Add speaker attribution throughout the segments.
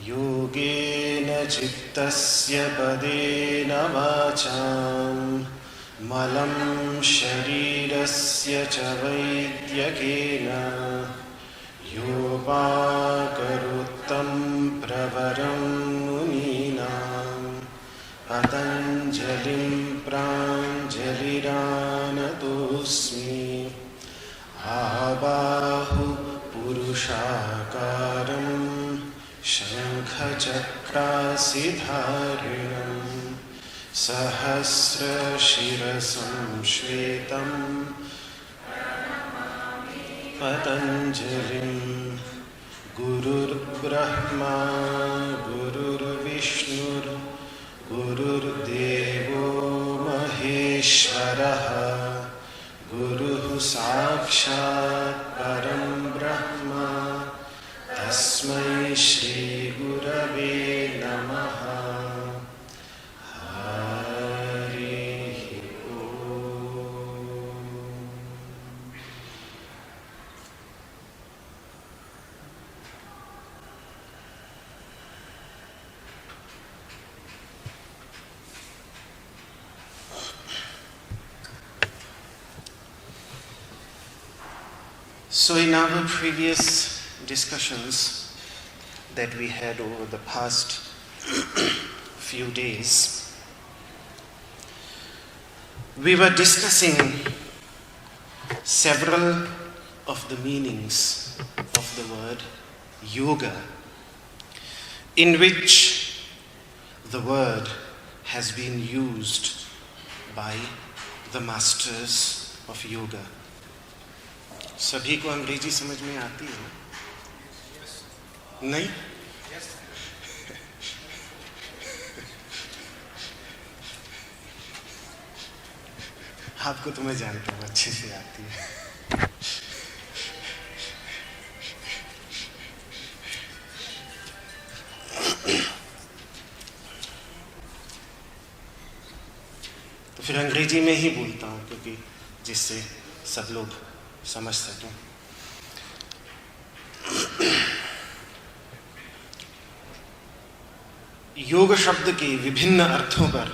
Speaker 1: योगेन चित्तस्य पदेन वाचां मलं शरीरस्य च वैद्यकेन योपाकरोत्तं प्रवरं मुनीनां पतञ्जलिं प्राञ्जलिरानतोऽस्मि आबाहु पुरुषाकारं शङ्खचक्रासिधारिणं सहस्रशिरसं श्वेतं पतञ्जलिं गुरुर्ब्रह्मा गुरुर्विष्णुर् गुरुर्देवो महेश्वरः गुरुः साक्षात् परं ब्रह्म तस्मै श्री गुरवे नमः. हरिः ओम्. So in our previous discussions that we had over the past few days, we were discussing several of the meanings of the word yoga, in which the word has been used by the masters of yoga. सभी को अंग्रेजी समझ में आती है? नहीं? आपको तो मैं जानता हूँ अच्छे से आती है. तो फिर अंग्रेजी में ही बोलता हूँ, क्योंकि जिससे सब लोग समझ सकें. योग शब्द के विभिन्न अर्थों पर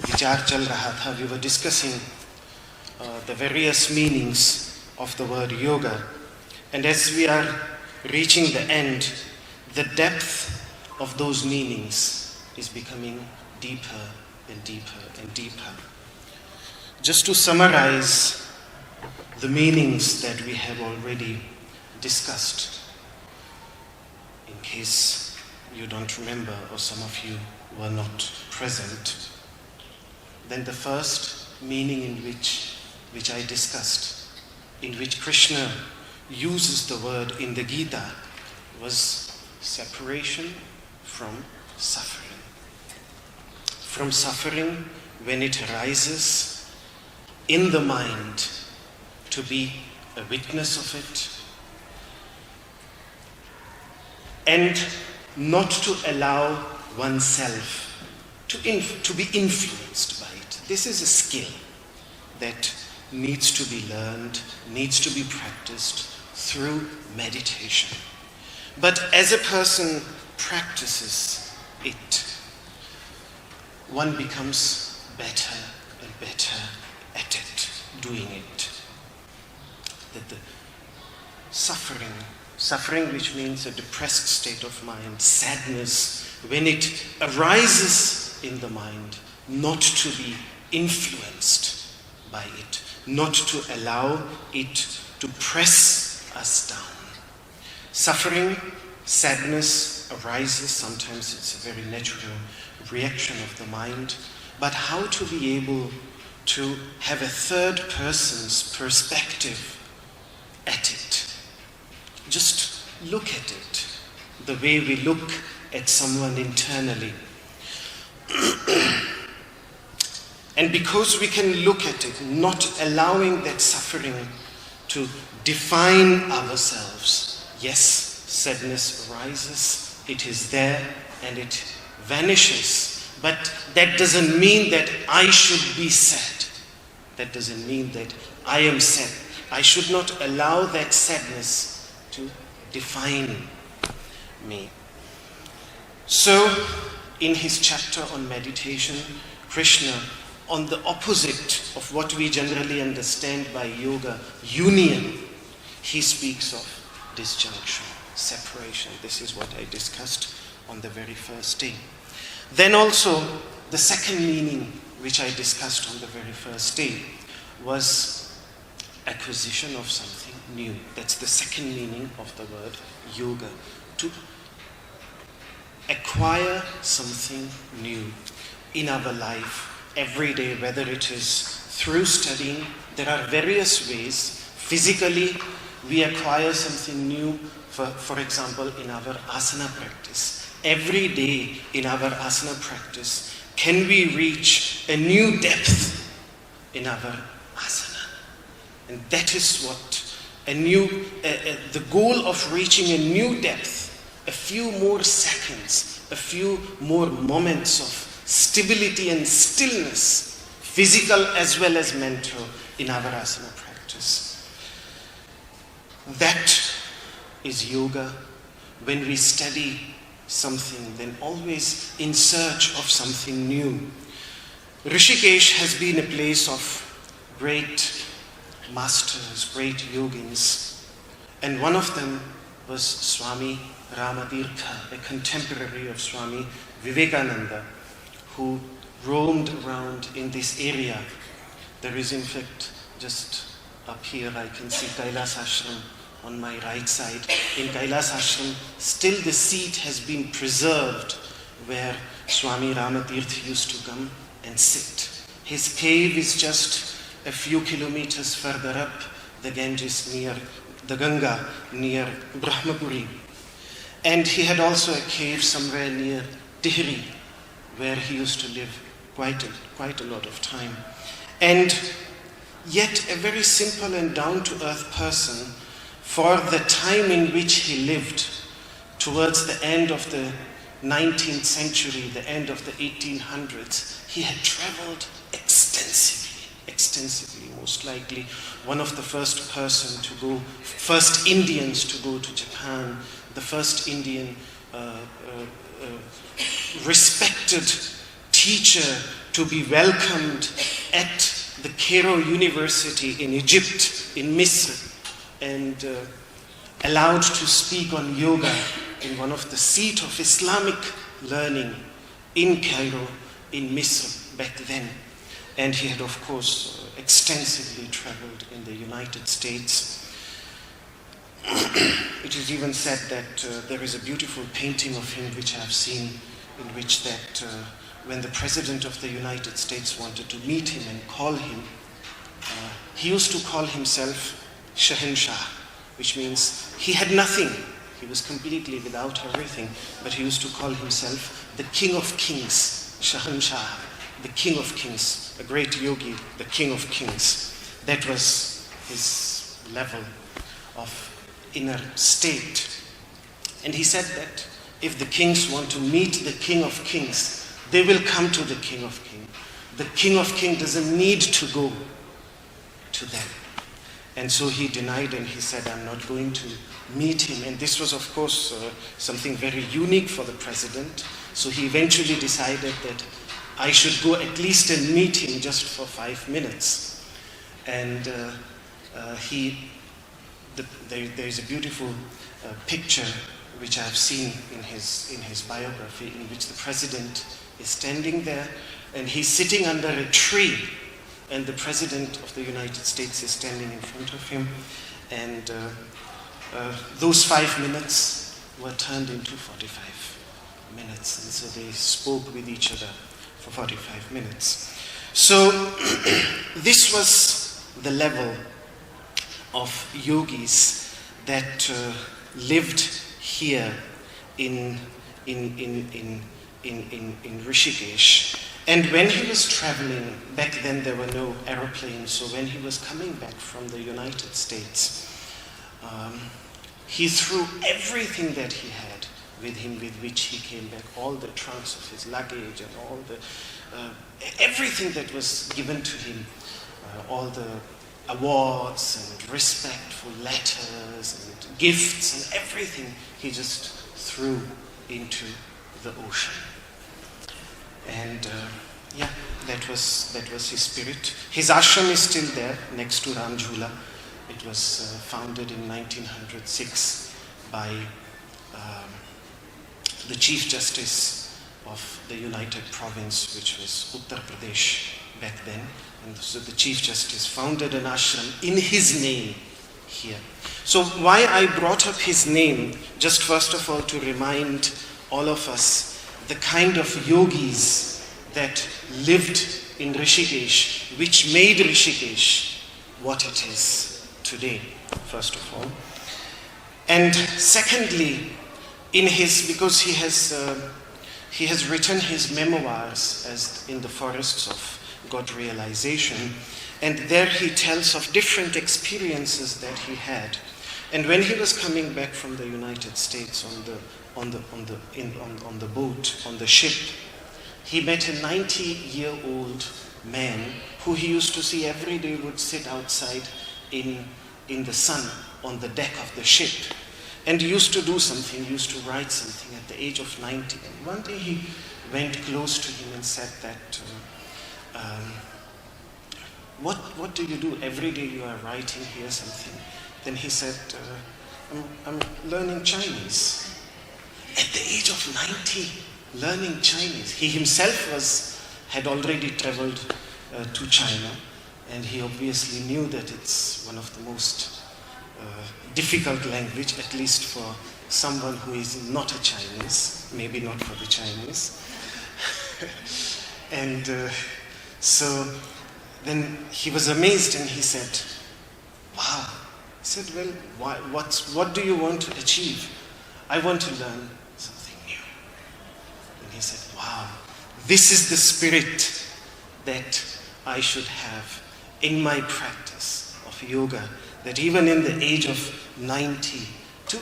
Speaker 1: विचार चल रहा था. We were discussing the various meanings of the word yoga, and as we are reaching the end, the depth of those meanings is becoming deeper and deeper and deeper. Just to summarize the meanings that we have already discussed, in case you don't remember or some of you were not present, then the first meaning in which I discussed, in which Krishna uses the word in the Gita, was separation from suffering. From suffering when it arises in the mind, to be a witness of it, and not to allow oneself to be influenced by it. This is a skill that needs to be learned, needs to be practiced through meditation. But as a person practices it, one becomes better and better at it, doing it. That the suffering which means a depressed state of mind, sadness, when it arises in the mind, not to be influenced by it, not to allow it to press us down. Suffering, sadness arises, sometimes it's a very natural reaction of the mind, but how to be able to have a third person's perspective at it. Just look at it the way we look at someone internally. And because we can look at it, not allowing that suffering to define ourselves. Yes, sadness arises, it is there, and it vanishes. But that doesn't mean that I should be sad. That doesn't mean that I am sad. I should not allow that sadness to define me. So, in his chapter on meditation, Krishna, on the opposite of what we generally understand by yoga, union, he speaks of disjunction, separation. This is what I discussed on the very first day. Then also, the second meaning which I discussed on the very first day was acquisition of something new. That's the second meaning of the word yoga. To acquire something new in our life every day, whether it is through studying. There are various ways. Physically, we acquire something new, for example, in our asana practice. Every day in our asana practice, can we reach a new depth in our asana? And that is what the goal of reaching a new depth, a few more seconds, a few more moments of stability and stillness, physical as well as mental, in our asana practice. That is yoga. When we study something, then always in search of something new. Rishikesh has been a place of great masters, great yogins, and one of them was Swami Ramatirtha, a contemporary of Swami Vivekananda, who roamed around in this area. There is, in fact, just up here I can see Kailas Ashram on my right side. In Kailas Ashram, still the seat has been preserved where Swami Ramatirtha used to come and sit. His cave is just a few kilometers further up the Ganges, near the Ganga, near Brahmapuri. And he had also a cave somewhere near Tihri, where he used to live quite a lot of time. And yet a very simple and down-to-earth person, for the time in which he lived, towards the end of the 19th century, the end of the 1800s, he had traveled extensively, most likely one of the first Indians to go to Japan, the first Indian respected teacher to be welcomed at the Cairo University in Egypt, in Misr, and allowed to speak on yoga in one of the seat of Islamic learning in Cairo, in Misr back then. And he had, of course, extensively traveled in the United States. It is even said that there is a beautiful painting of him which I have seen, in which that when the President of the United States wanted to meet him and call him, he used to call himself Shahenshah, which means he had nothing. He was completely without everything, but he used to call himself the King of Kings, Shahenshah, the King of Kings, a great yogi, the King of Kings. That was his level of inner state. And he said that if the kings want to meet the King of Kings, they will come to the King of Kings. The King of Kings doesn't need to go to them. And so he denied, and he said, I'm not going to meet him. And this was, of course, something very unique for the president. So he eventually decided that I should go at least and meet him just for 5 minutes. And there is a beautiful picture which I have seen in his biography, in which the president is standing there and he's sitting under a tree, and the President of the United States is standing in front of him, and those 5 minutes were turned into 45 minutes, and so they spoke with each other for 45 minutes. So this was the level of yogis that lived here in Rishikesh. And when he was traveling, back then there were no aeroplanes, so when he was coming back from the United States, he threw everything that he had with him, with which he came back, all the trunks of his luggage and all the everything that was given to him, all the awards and respectful letters and gifts and everything, he just threw into the ocean. And that was his spirit. His ashram is still there next to Ramjhula. It was founded in 1906 by the Chief Justice of the United Province, which was Uttar Pradesh back then. And so the Chief Justice founded an ashram in his name here. So why I brought up his name, just first of all to remind all of us the kind of yogis that lived in Rishikesh, which made Rishikesh what it is today, first of all. And secondly, because he has written his memoirs as in the forests of God realization, and there he tells of different experiences that he had. And when he was coming back from the United States on the boat, on the ship, he met a 90-year-old man who he used to see every day would sit outside in the sun on the deck of the ship, and used to do something, used to write something at the age of 90. And one day he went close to him and said that, what do you do? Every day you are writing here something. Then he said, I'm learning Chinese. At the age of 90, learning Chinese. He himself had already traveled to China, and he obviously knew that it's one of the most difficult language, at least for someone who is not a Chinese, maybe not for the Chinese. And so then he was amazed and he said, wow. He said, well, what do you want to achieve? I want to learn something new. And he said, wow, this is the spirit that I should have in my practice of yoga, that even in the age of 90, to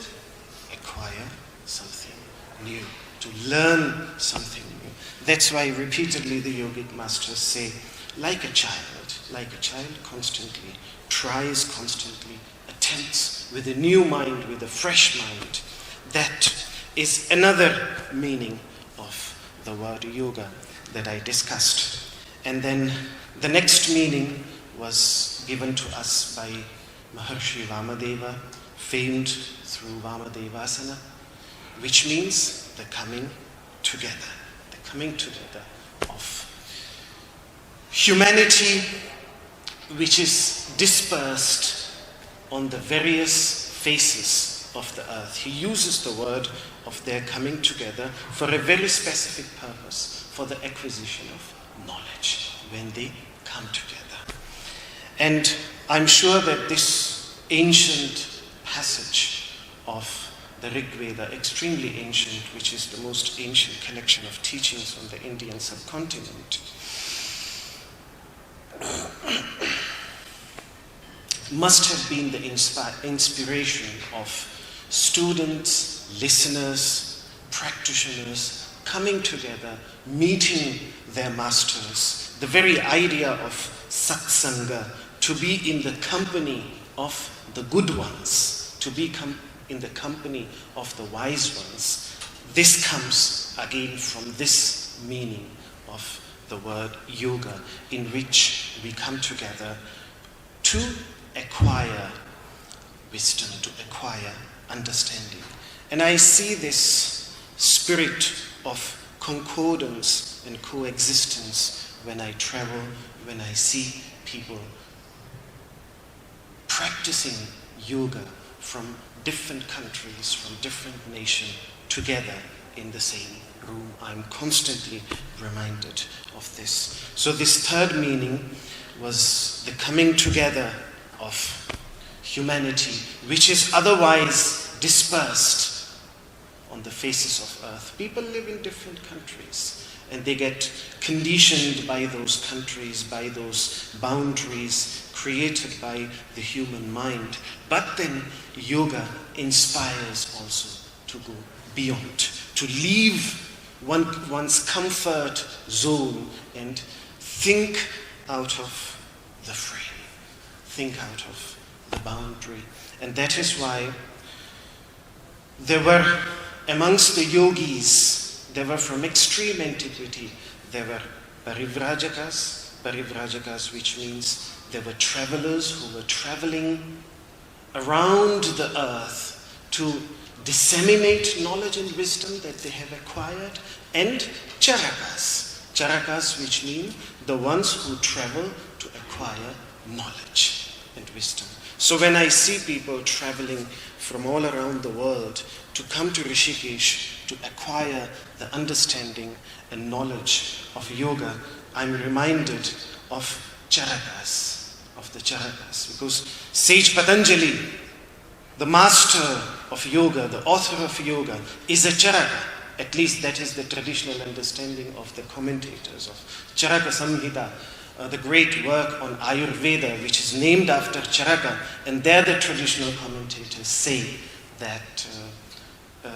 Speaker 1: acquire something new, to learn something new. That's why repeatedly the yogic masters say, like a child constantly tries, constantly attempts with a new mind, with a fresh mind. That is another meaning of the word yoga that I discussed. And then the next meaning was given to us by Maharshi Vamadeva, famed through Vamadevasana, which means the coming together of humanity, which is dispersed on the various faces of the earth. He uses the word of their coming together for a very specific purpose, for the acquisition of knowledge, when they come together. And I'm sure that this ancient passage of the Rig Veda, extremely ancient, which is the most ancient collection of teachings on the Indian subcontinent, must have been the inspiration of students, listeners, practitioners coming together, meeting their masters. The very idea of satsanga, to be in the company of the good ones, to be in the company of the wise ones. This comes again from this meaning of the word yoga, in which we come together to acquire wisdom, to acquire understanding. And I see this spirit of concordance and coexistence when I travel, when I see people practicing yoga from different countries, from different nations, together in the same room. I'm constantly reminded of this. So this third meaning was the coming together of humanity, which is otherwise dispersed on the faces of earth. People live in different countries, and they get conditioned by those countries, by those boundaries created by the human mind. But then yoga inspires also to go beyond, to leave one's comfort zone and think out of the frame, think out of the boundary. And that is why there were amongst the yogis, they were from extreme antiquity, there were parivrājakas, which means there were travelers who were traveling around the earth to disseminate knowledge and wisdom that they have acquired, and charakas, which mean the ones who travel to acquire knowledge and wisdom. So when I see people traveling from all around the world to come to Rishikesh to acquire the understanding and knowledge of yoga, I'm reminded of the charakas, because Sage Patanjali, the master of yoga, the author of yoga, is a charaka. At least that is the traditional understanding of the commentators of Charaka Samhita, the great work on Ayurveda, which is named after Charaka. And there the traditional commentators say that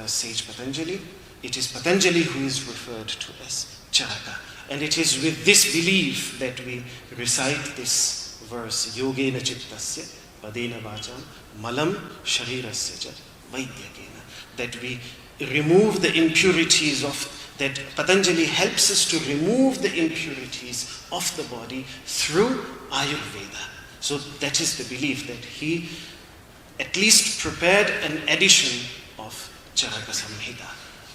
Speaker 1: Sage Patanjali, it is Patanjali who is referred to as Charaka. And it is with this belief that we recite this verse, Yogena Chittasya Padena Vacham Malam Sharirasya Cha Vaidyakena, that we remove the impurities that Patanjali helps us to remove the impurities of the body through Ayurveda. So that is the belief that he at least prepared an edition of Charaka Samhita,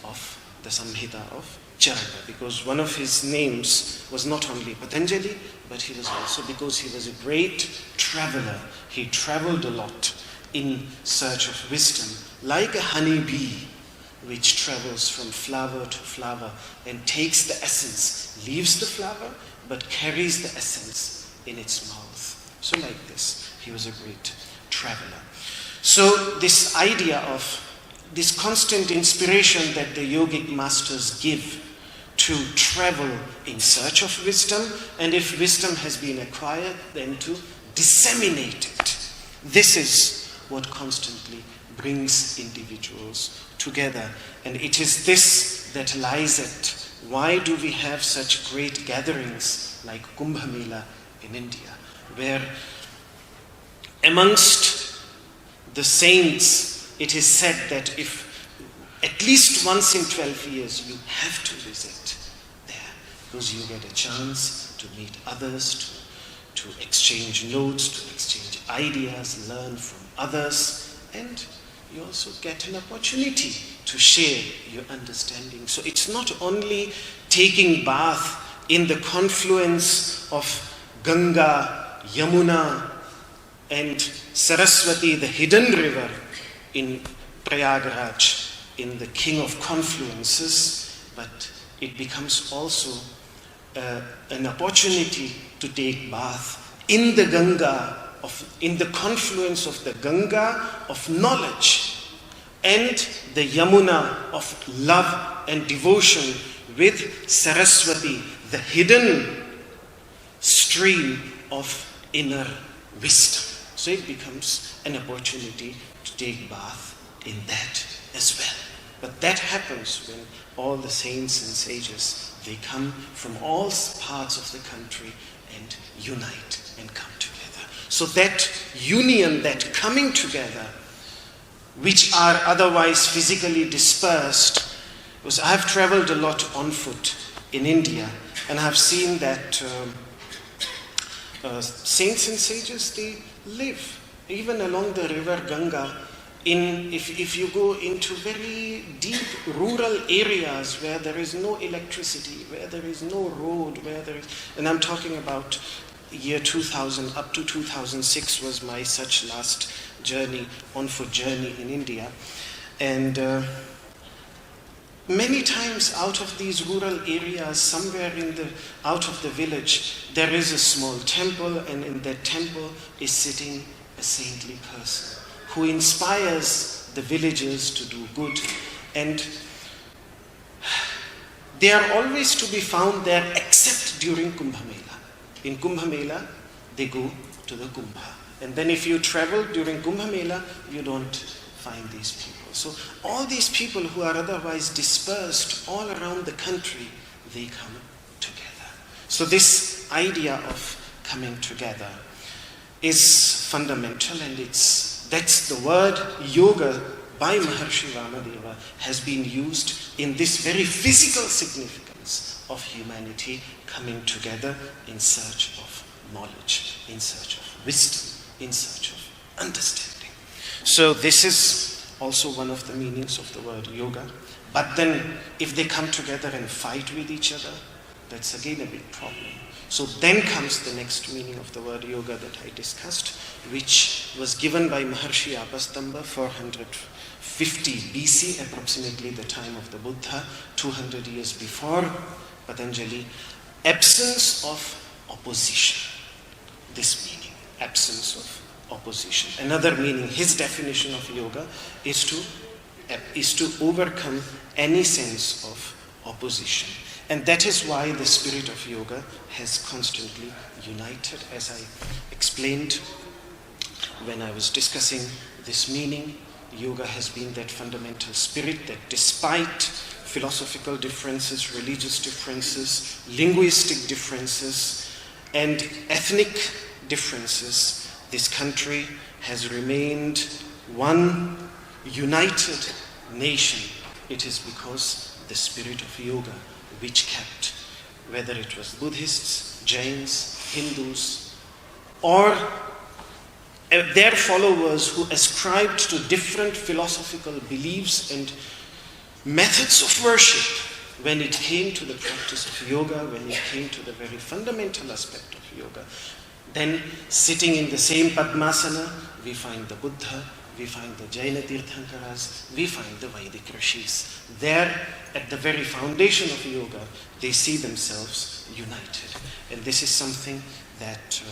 Speaker 1: of the Samhita of Charaka, because one of his names was not only Patanjali, but he was also, because he was a great traveler, he traveled a lot in search of wisdom, like a honeybee which travels from flower to flower and takes the essence, leaves the flower, but carries the essence in its mouth. So like this, he was a great traveler. So this idea of this constant inspiration that the yogic masters give to travel in search of wisdom, and if wisdom has been acquired, then to disseminate it. This is what constantly brings individuals together. And it is this that lies at why do we have such great gatherings like Kumbh Mela in India, where amongst the saints it is said that if at least once in 12 years you have to visit there, because you get a chance to meet others, to exchange notes, to exchange ideas, learn from others, and you also get an opportunity to share your understanding. So it's not only taking bath in the confluence of Ganga, Yamuna, and Saraswati, the hidden river in Prayagraj, in the king of confluences, but it becomes also an opportunity to take bath in the Ganga, in the confluence of the Ganga of knowledge and the Yamuna of love and devotion with Saraswati, the hidden stream of inner wisdom. So it becomes an opportunity to take bath in that as well. But that happens when all the saints and sages, they come from all parts of the country and unite and come together. So that union, that coming together, which are otherwise physically dispersed, because I have traveled a lot on foot in India, and I have seen that saints and sages, they live even along the river Ganga. If you go into very deep rural areas where there is no electricity, where there is no road, and I'm talking about year 2000 up to 2006 was my such last journey, on foot journey in India. And many times out of these rural areas, somewhere out of the village, there is a small temple, and in that temple is sitting a saintly person who inspires the villagers to do good. And they are always to be found there except during Kumbh Mela. In Kumbh Mela, they go to the Kumbha. And then if you travel during Kumbh Mela, you don't find these people. So all these people who are otherwise dispersed all around the country, they come together. So this idea of coming together is fundamental, and that's the word yoga by Maharshi Vamadeva has been used in this very physical significance of humanity coming together in search of knowledge, in search of wisdom, in search of understanding. So this is also one of the meanings of the word yoga. But then if they come together and fight with each other, that's again a big problem. So then comes the next meaning of the word yoga that I discussed, which was given by Maharshi Apastamba 450 BC, approximately the time of the Buddha, 200 years before Patanjali. Absence of opposition. This meaning, absence of opposition. Another meaning, his definition of yoga is to overcome any sense of opposition. And that is why the spirit of yoga has constantly united. As I explained when I was discussing this meaning, yoga has been that fundamental spirit that despite philosophical differences, religious differences, linguistic differences, and ethnic differences, this country has remained one united nation. It is because the spirit of yoga which kept, whether it was Buddhists, Jains, Hindus, or their followers who ascribed to different philosophical beliefs and methods of worship, when it came to the practice of yoga, when it came to the very fundamental aspect of yoga, then sitting in the same Padmasana, we find the Buddha, we find the Jaina Tirthankaras, we find the Vedic Rishis. There, at the very foundation of yoga, they see themselves united. And this is something that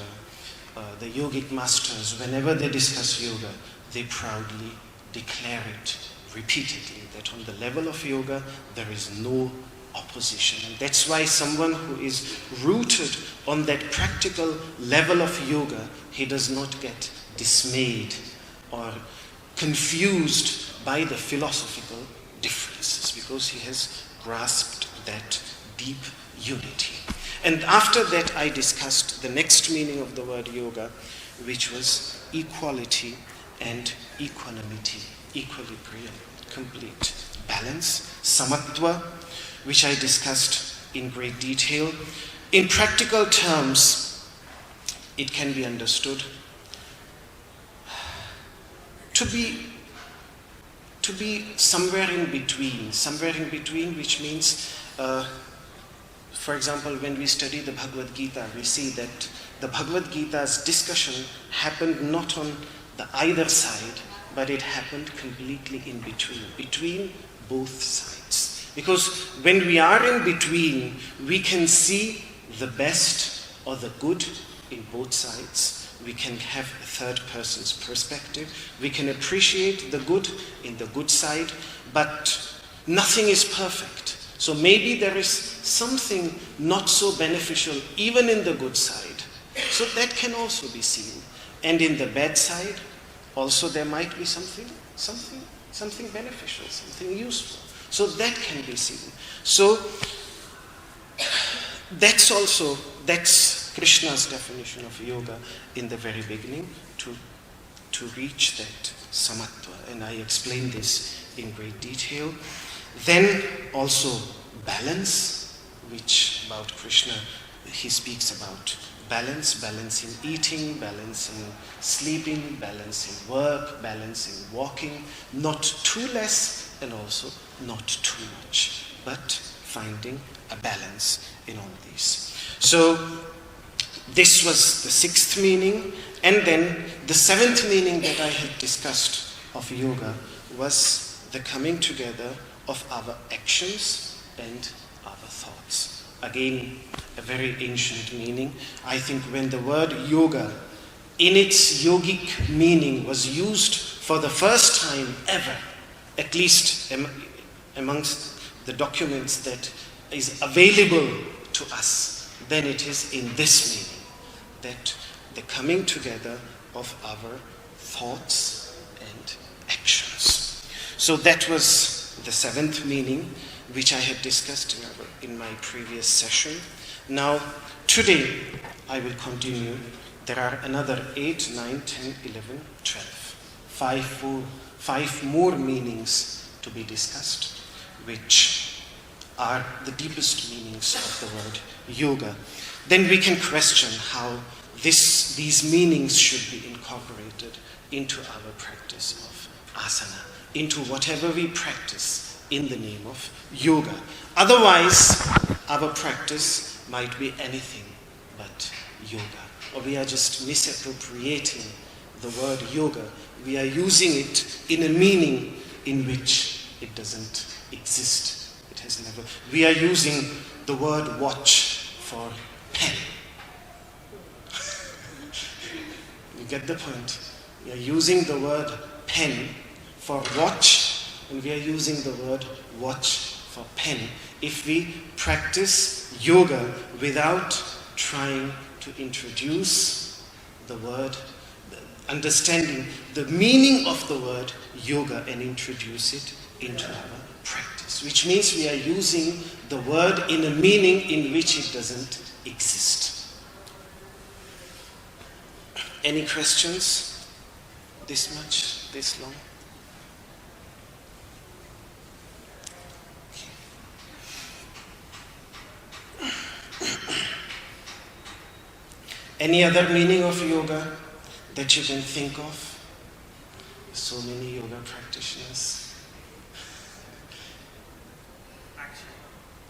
Speaker 1: the yogic masters, whenever they discuss yoga, they proudly declare it repeatedly, that on the level of yoga, there is no opposition. And that's why someone who is rooted on that practical level of yoga, he does not get dismayed or confused by the philosophical differences, because he has grasped that deep unity. And after that, I discussed the next meaning of the word yoga, which was equality and equanimity, equilibrium, complete balance, samatva, which I discussed in great detail. In practical terms, it can be understood to be somewhere in between, which means, for example, when we study the Bhagavad Gita, we see that the Bhagavad Gita's discussion happened not on the either side, but it happened completely in between both sides. Because when we are in between, we can see the best or the good in both sides. We can have a third person's perspective. We can appreciate the good in the good side, but nothing is perfect. So maybe there is something not so beneficial even in the good side. So that can also be seen. And in the bad side, also there might be something beneficial, something useful. So that can be seen. So that's Krishna's definition of yoga in the very beginning, to reach that samatva. And I explained this in great detail. Then also balance, which about Krishna, he speaks about balance in eating, balance in sleeping, balance in work, balance in walking, not too less and also not too much, but finding a balance in all these. So this was the sixth meaning. And then the seventh meaning that I had discussed of yoga was the coming together of our actions and our thoughts. Again, a very ancient meaning. I think when the word yoga in its yogic meaning was used for the first time ever, at least amongst the documents that is available to us, then it is in this meaning, that the coming together of our thoughts and actions. So that was the seventh meaning, which I had discussed in my previous session. Now, today, I will continue. There are another 8, 9, 10, 11, 12. Five more meanings to be discussed, which are the deepest meanings of the word yoga. Then we can question how these meanings should be incorporated into our practice of asana, into whatever we practice in the name of yoga. Otherwise, our practice might be anything but yoga. Or we are just misappropriating the word yoga. We are using it in a meaning in which it doesn't exist. It has never. We are using the word watch for pen. You get the point? We are using the word pen for watch, and we are using the word watch for pen. If we practice yoga without trying to introduce the word, understanding the meaning of the word yoga and introduce it into our practice, which means we are using the word in a meaning in which it doesn't exist. Any questions? This much? This long? Any other meaning of yoga that you can think of? So many yoga practitioners.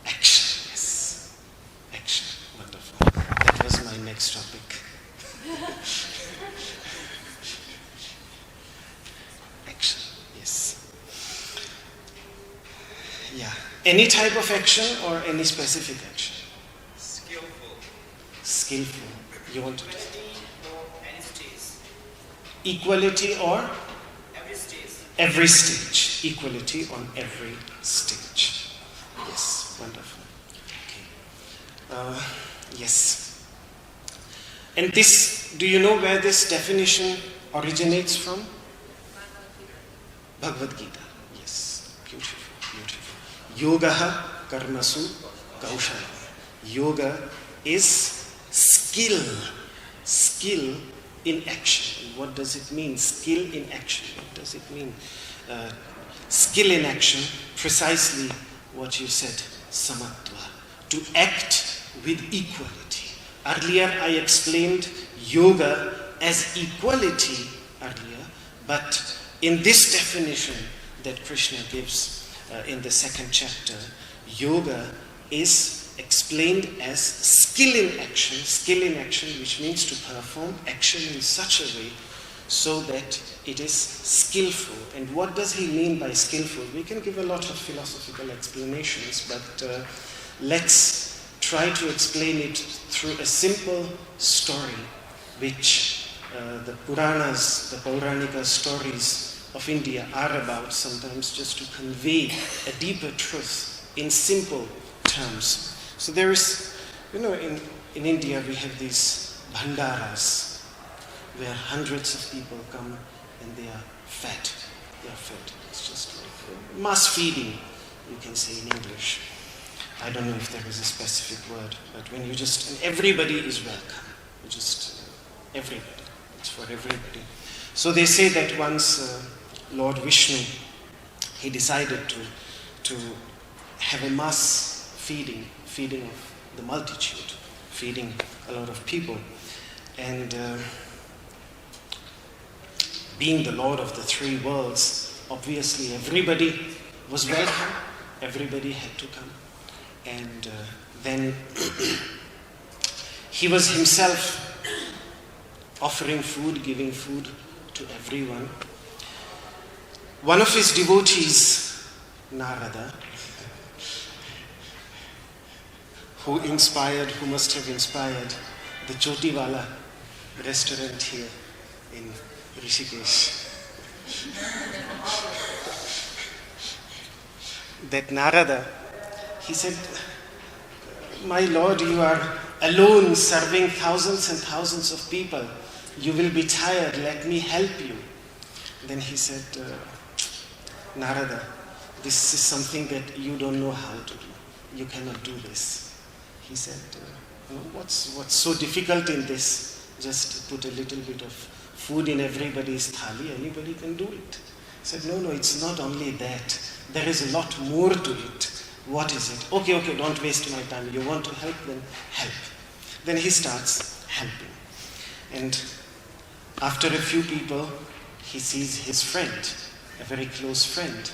Speaker 1: Action, yes. Action, wonderful. That was my next topic. Action, yes. Yeah. Any type of action or any specific action?
Speaker 2: Skillful.
Speaker 1: Skillful. You want to do
Speaker 2: Any stage.
Speaker 1: equality or?
Speaker 2: Every stage.
Speaker 1: Every stage. Equality on every stage. Yes, wonderful. Okay. Yes. And this, do you know where this definition originates from? Bhagavad Gita. Yes. Beautiful, beautiful. Yogaha karmasu kaushalam. Yoga is skill in action. What does it mean? Skill in action. What does it mean? Skill in action, precisely what you said, samatva, to act with equality. Earlier I explained yoga as equality earlier, but in this definition that Krishna gives in the second chapter, yoga is explained as skill in action, which means to perform action in such a way so that it is skillful. And what does he mean by skillful? We can give a lot of philosophical explanations, but let's try to explain it through a simple story, which the Puranas, the Pauranika stories of India are about, sometimes just to convey a deeper truth in simple terms. So there is, in India we have these bhandaras where hundreds of people come and they are fed. They are fed. It's just like mass feeding, you can say in English. I don't know if there is a specific word, but when you just, and everybody is welcome. Everybody. It's for everybody. So they say that once Lord Vishnu, he decided to have a mass feeding of the multitude, feeding a lot of people. And being the Lord of the three worlds, obviously everybody was welcome, everybody had to come. And then he was himself offering food, giving food to everyone. One of his devotees, Narada, who must have inspired the Chotiwala restaurant here in Rishikesh. That Narada, he said, my Lord, you are alone serving thousands and thousands of people. You will be tired, let me help you. Then he said, Narada, this is something that you don't know how to do. You cannot do this. He said, what's so difficult in this? Just put a little bit of food in everybody's thali, anybody can do it. He said, no, it's not only that. There is a lot more to it. What is it? Okay, don't waste my time. You want to help, then help. Then he starts helping. And after a few people, he sees his friend, a very close friend,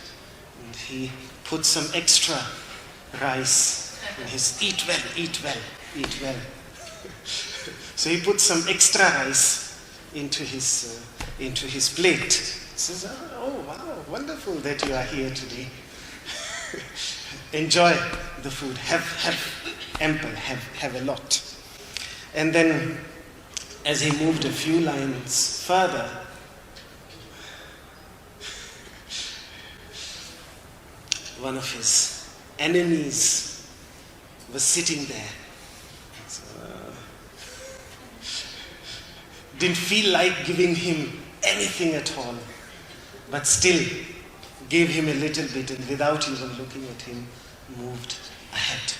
Speaker 1: and he puts some extra rice in his, eat well. So he puts some extra rice into his plate. He says, oh wow, wonderful that you are here today. Enjoy the food, have ample, have a lot. And then as he moved a few lines further, one of his enemies was sitting there. So, didn't feel like giving him anything at all, but still gave him a little bit, and without even looking at him, moved ahead.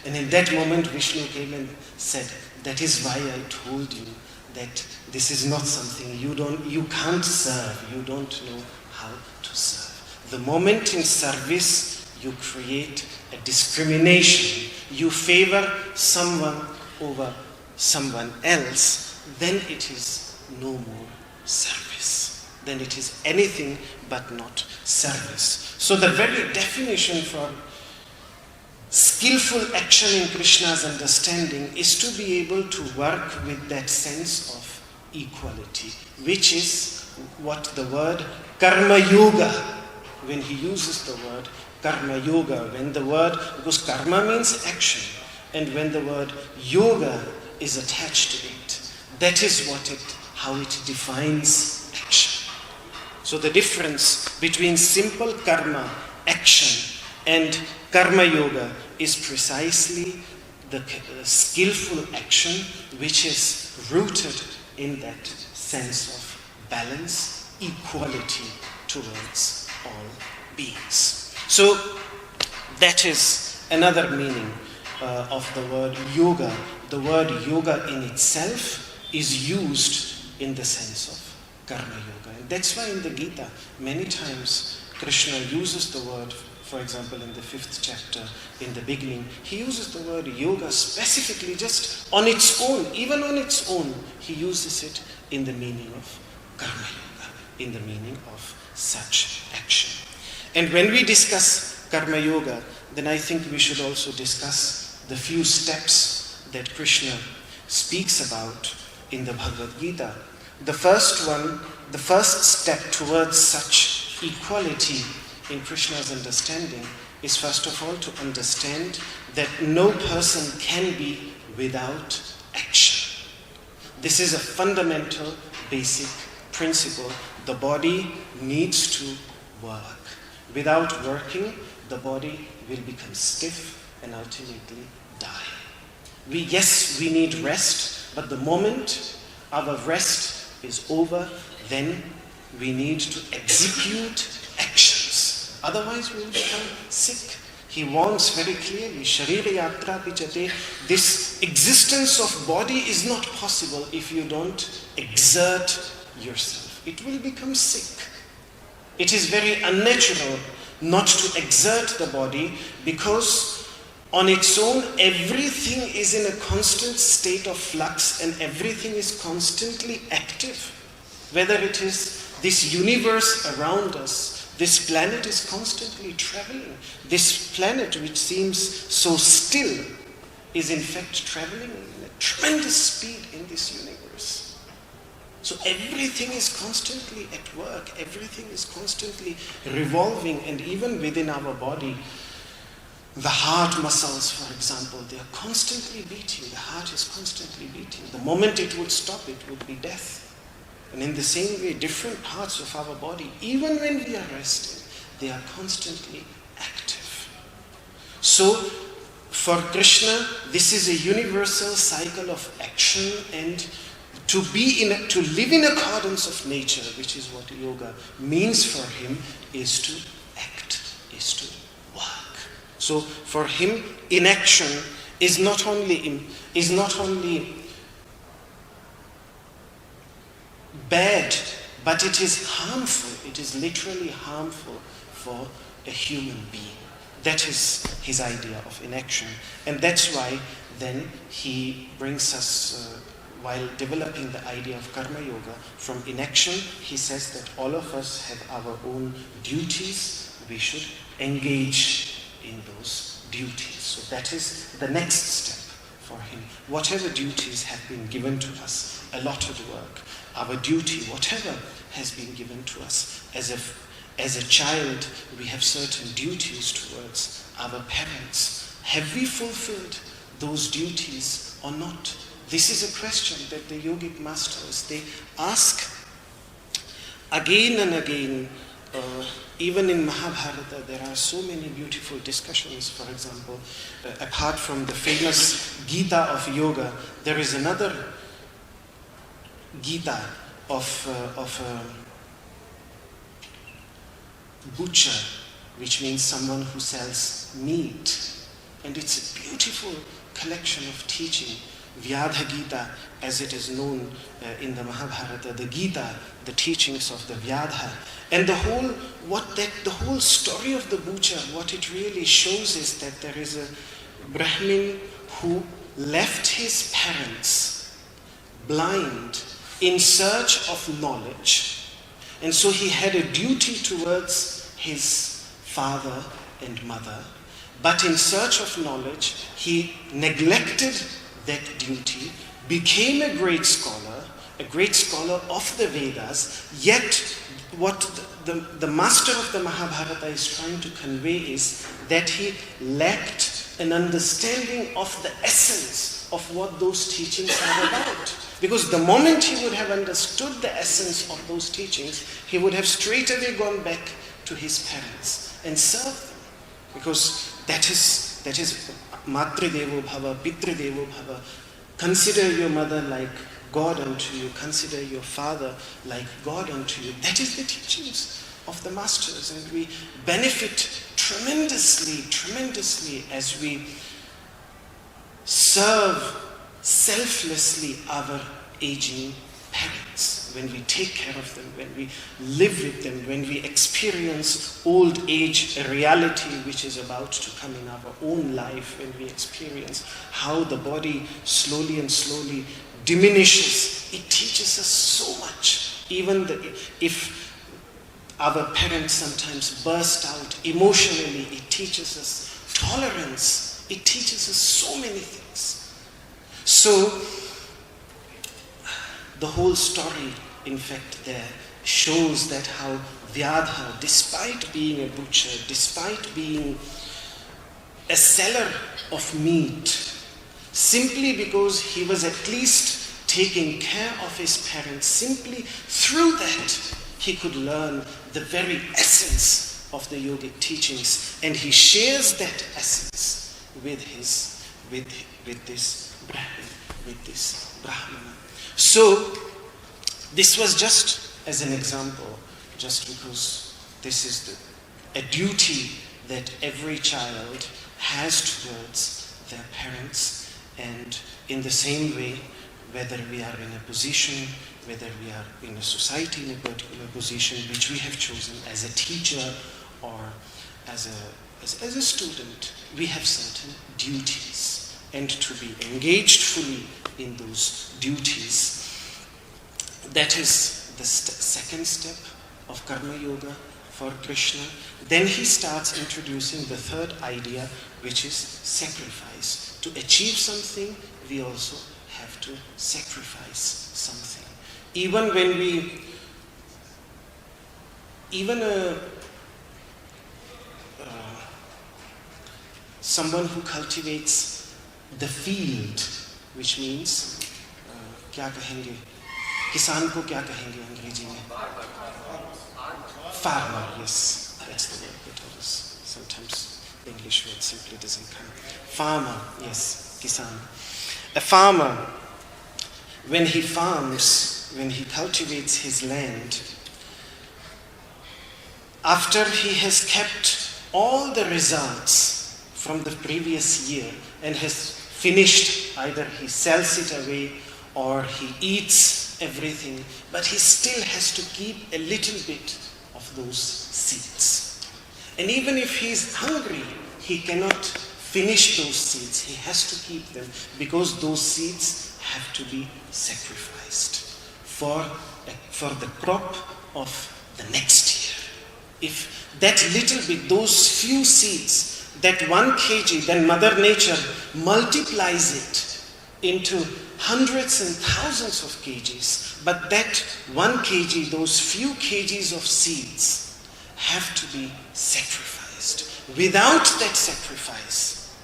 Speaker 1: And in that moment, Vishnu came and said, that is why I told you that this is not something you can't serve, you don't know how to serve. The moment in service, you create a discrimination, you favor someone over someone else, then it is no more service. Then it is anything but not service. So the very definition for skillful action in Krishna's understanding is to be able to work with that sense of equality, which is what the word karma yoga, when he uses the word karma yoga, because karma means action, and when the word yoga is attached to it, that is how it defines action. So the difference between simple karma, action, and karma yoga is precisely the skillful action which is rooted in that sense of balance, equality towards all beings. So that is another meaning of the word yoga. The word yoga in itself is used in the sense of karma yoga. And that's why in the Gita, many times Krishna uses the word, for example, in the 5th chapter, in the beginning, he uses the word yoga specifically just on its own, even on its own, he uses it in the meaning of karma yoga, in the meaning of such action. And when we discuss karma yoga, then I think we should also discuss the few steps that Krishna speaks about in the Bhagavad Gita. The first one, the first step towards such equality in Krishna's understanding is first of all to understand that no person can be without action. This is a fundamental, basic principle. The body needs to work. Without working, the body will become stiff and ultimately die. We need rest, but the moment our rest is over, then we need to execute actions. Otherwise we will become sick. He warns very clearly, Sharira yatra pichate, this existence of body is not possible if you don't exert yourself. It will become sick. It is very unnatural not to exert the body because on its own everything is in a constant state of flux and everything is constantly active. Whether it is this universe around us, this planet is constantly traveling. This planet which seems so still is in fact traveling in a tremendous speed in this universe. So everything is constantly at work, everything is constantly revolving, and even within our body, the heart muscles, for example, they are constantly beating. The heart is constantly beating. The moment it would stop, it would be death. And in the same way, different parts of our body, even when we are resting, they are constantly active. So For Krishna, this is a universal cycle of action, and to live in accordance of nature, which is what yoga means for him, is to act, is to work. So for him, inaction is not only bad, but it is harmful. It is literally harmful for a human being. That is his idea of inaction. And that's why then he brings us, while developing the idea of karma yoga, from inaction, he says that all of us have our own duties. We should engage in those duties. So that is the next step for him. Whatever duties have been given to us, allotted work, our duty, whatever has been given to us, as a child, we have certain duties towards our parents. Have we fulfilled those duties or not? This is a question that the yogic masters, they ask again and again. Even in Mahabharata, there are so many beautiful discussions. For example, apart from the famous Gita of yoga, there is another Gita of butcher, which means someone who sells meat. And it's a beautiful collection of teaching. Vyadha Gita, as it is known in the Mahabharata, the Gita, the teachings of the Vyadha. And the whole story of the butcher, what it really shows is that there is a Brahmin who left his parents blind in search of knowledge. And so he had a duty towards his father and mother, but in search of knowledge, he neglected that duty, became a great scholar of the Vedas, yet what the master of the Mahabharata is trying to convey is that he lacked an understanding of the essence of what those teachings are about. Because the moment he would have understood the essence of those teachings, he would have straight away gone back to his parents and served them. Because that is Matri Devo Bhava, Pitri Devo Bhava. Consider your mother like God unto you. Consider your father like God unto you. That is the teachings of the masters. And we benefit tremendously as we serve selflessly our aging parents, when we take care of them, when we live with them, when we experience old age, a reality which is about to come in our own life, when we experience how the body slowly and slowly diminishes. It teaches us so much. Even if our parents sometimes burst out emotionally, it teaches us tolerance. It teaches us so many things. So, the whole story, in fact, there shows that how Vyadha, despite being a butcher, despite being a seller of meat, simply because he was at least taking care of his parents, simply through that he could learn the very essence of the yogic teachings, and he shares that essence with this Brahmana. So, this was just as an example, just because this is a duty that every child has towards their parents, and in the same way, whether we are in a position, whether we are in a society in a particular position which we have chosen as a teacher or as a student, we have certain duties, and to be engaged fully in those duties. That is the second step of Karma Yoga for Krishna. Then he starts introducing the third idea, which is sacrifice. To achieve something, we also have to sacrifice something. Someone who cultivates the field, which means क्या कहेंगे, किसान को क्या कहेंगे अंग्रेजी में? Farmer, yes, that's the word that I was sometimes English English word simply doesn't come. Farmer, yes, kisan. A farmer, when he farms, when he cultivates his land, after he has kept all the results from the previous year and has finished, either he sells it away or he eats everything, but he still has to keep a little bit of those seeds. And even if he is hungry, he cannot finish those seeds. He has to keep them because those seeds have to be sacrificed for the crop of the next year. If that little bit, those few seeds, that 1 kg, then Mother Nature multiplies it into hundreds and thousands of kgs. But that 1 kg, those few kgs of seeds have to be sacrificed. Without that sacrifice,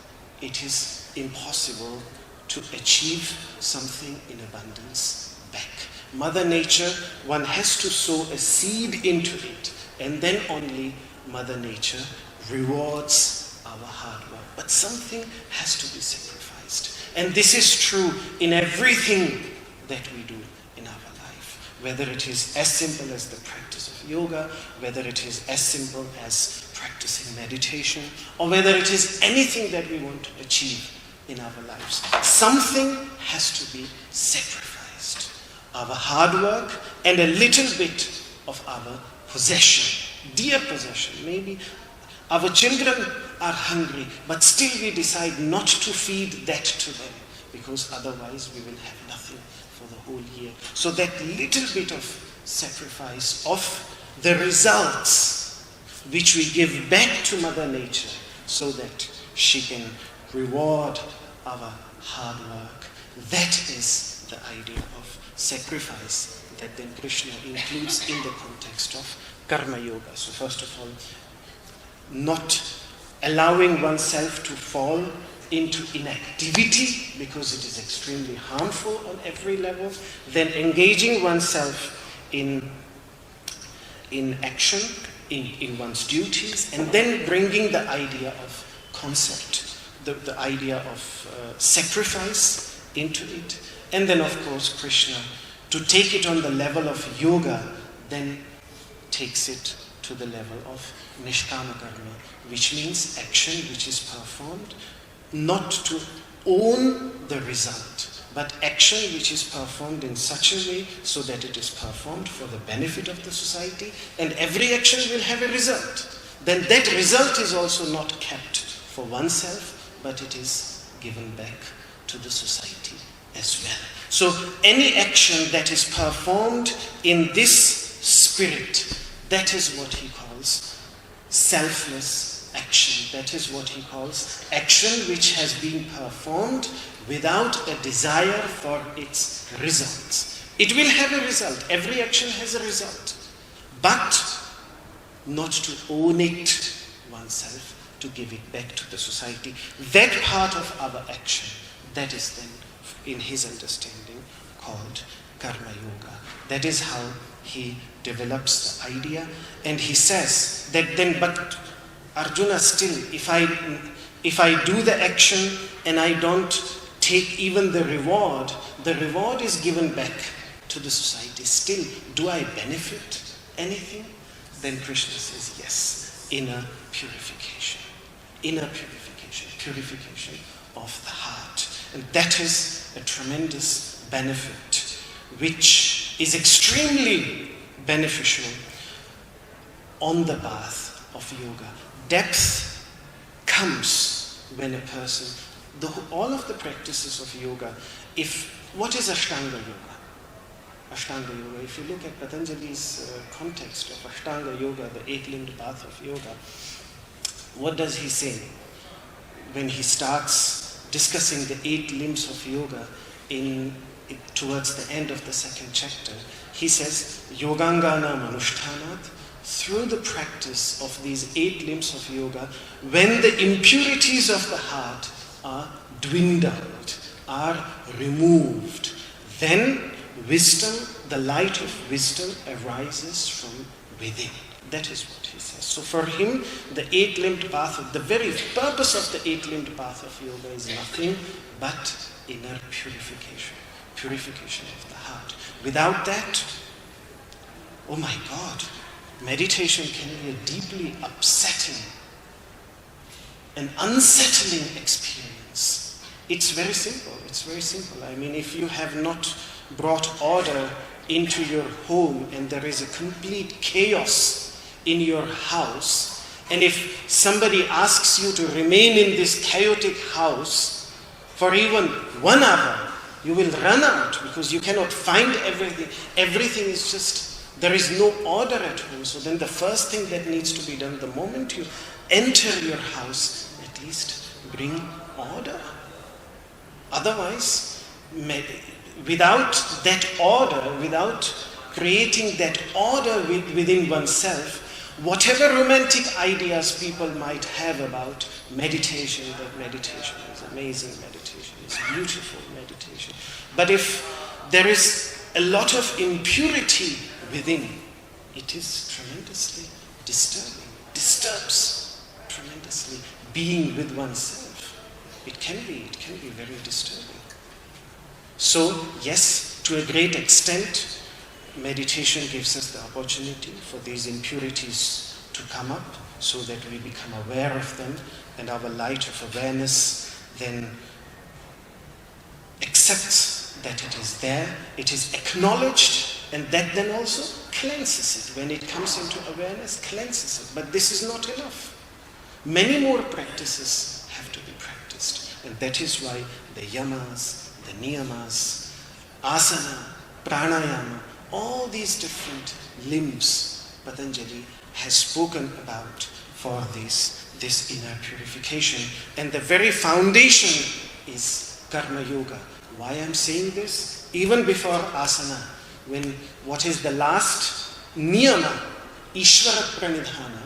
Speaker 1: it is impossible to achieve something in abundance back. Mother Nature, one has to sow a seed into it, and then only Mother Nature rewards our hard work. But something has to be sacrificed. And this is true in everything that we do in our life. Whether it is as simple as the practice of yoga, whether it is as simple as practicing meditation, or whether it is anything that we want to achieve in our lives. Something has to be sacrificed. Our hard work and a little bit of our possession, dear possession. Maybe our children are hungry, but still we decide not to feed that to them, because otherwise we will have nothing for the whole year. So that little bit of sacrifice of the results which we give back to Mother Nature so that she can reward our hard work. That is the idea of sacrifice that then Krishna includes in the context of karma yoga. So first of all, not allowing oneself to fall into inactivity because it is extremely harmful on every level, then engaging oneself in action, in one's duties, and then bringing the idea of concept, the idea of sacrifice into it. And then of course Krishna, to take it on the level of yoga, then takes it to the level of nishkama karma, which means action which is performed not to own the result, but action which is performed in such a way so that it is performed for the benefit of the society, and every action will have a result. Then that result is also not kept for oneself, but it is given back to the society as well. So any action that is performed in this spirit, that is what he calls selfless action. That is what he calls action which has been performed without a desire for its results. It will have a result. Every action has a result. But not to own it oneself, to give it back to the society. That part of our action, that is then, in his understanding, called karma yoga. That is how he develops the idea, and he says that then, but Arjuna, still, if I do the action and I don't take even the reward is given back to the society. Still, do I benefit anything? Then Krishna says, yes, inner purification. Inner purification of the heart. And that is a tremendous benefit, which is extremely beneficial on the path of yoga. Depth comes when a person, all of the practices of yoga, what is Ashtanga yoga? Ashtanga yoga, if you look at Patanjali's context of Ashtanga yoga, the 8-limbed path of yoga, what does he say when he starts discussing the 8 limbs of yoga towards the end of the 2nd chapter? He says, Yogangana manushtanat, through the practice of these 8 limbs of yoga, when the impurities of the heart are dwindled, are removed, then wisdom the light of wisdom arises from within. That is what he says. So for him, the eight-limbed path, the very purpose of the eight-limbed path of yoga is nothing but inner purification. Purification of the heart. Without that, oh my God, meditation can be a deeply upsetting and unsettling experience. It's very simple. It's very simple. I mean, if you have not brought order into your home and there is a complete chaos in your house, and if somebody asks you to remain in this chaotic house for even 1 hour, you will run out because you cannot find everything. Everything is just, there is no order at home. So then the first thing that needs to be done, the moment you enter your house, at least bring order. Otherwise, without that order, without creating that order within oneself, whatever romantic ideas people might have about meditation, that meditation is amazing, meditation is beautiful meditation. But if there is a lot of impurity within, it is tremendously disturbing, disturbs tremendously being with oneself. It can be very disturbing. So, yes, to a great extent, meditation gives us the opportunity for these impurities to come up so that we become aware of them, and our light of awareness then accepts that it is there, it is acknowledged, and that then also cleanses it. When it comes into awareness, cleanses it. But this is not enough. Many more practices have to be practiced, and that is why the yamas, the niyamas, asana, pranayama, all these different limbs Patanjali has spoken about for this inner purification. And the very foundation is karma yoga. Why I'm saying this? Even before asana, what is the last niyama? Ishvara pranidhana.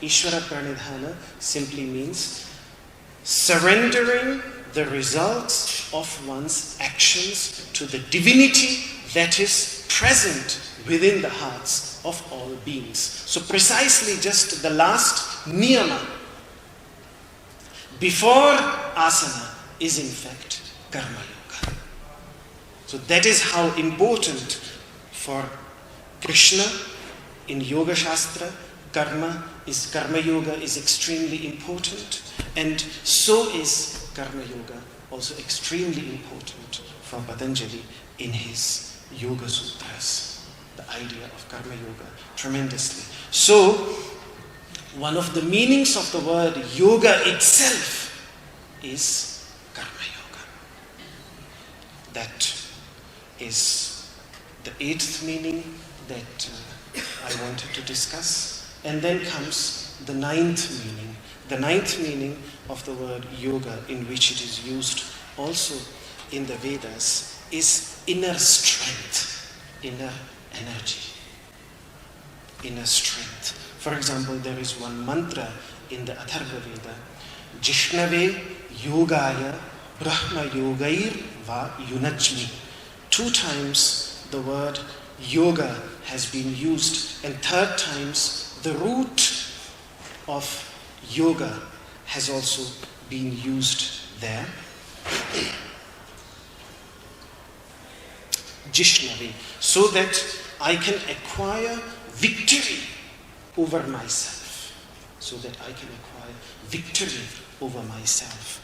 Speaker 1: Ishvara pranidhana simply means surrendering the results of one's actions to the divinity that is present within the hearts of all beings. So precisely just the last niyama before asana is in fact karma yoga. So that is how important for Krishna in Yoga Shastra, karma yoga is extremely important, and so is karma yoga also extremely important for Patanjali in his Yoga Sutras, the idea of karma yoga, tremendously. So, one of the meanings of the word yoga itself is karma yoga. That is the 8th meaning that I wanted to discuss. And then comes the 9th meaning. The 9th meaning of the word yoga, in which it is used also in the Vedas, is inner strength, inner energy, inner strength. For example, there is one mantra in the Atharva Veda, Jishnave Yogaya Brahma Yogair Va Yunajmi. 2 times the word yoga has been used, and 3rd times the root of yoga has also been used there. Jishnavi, so that I can acquire victory over myself. So that I can acquire victory over myself.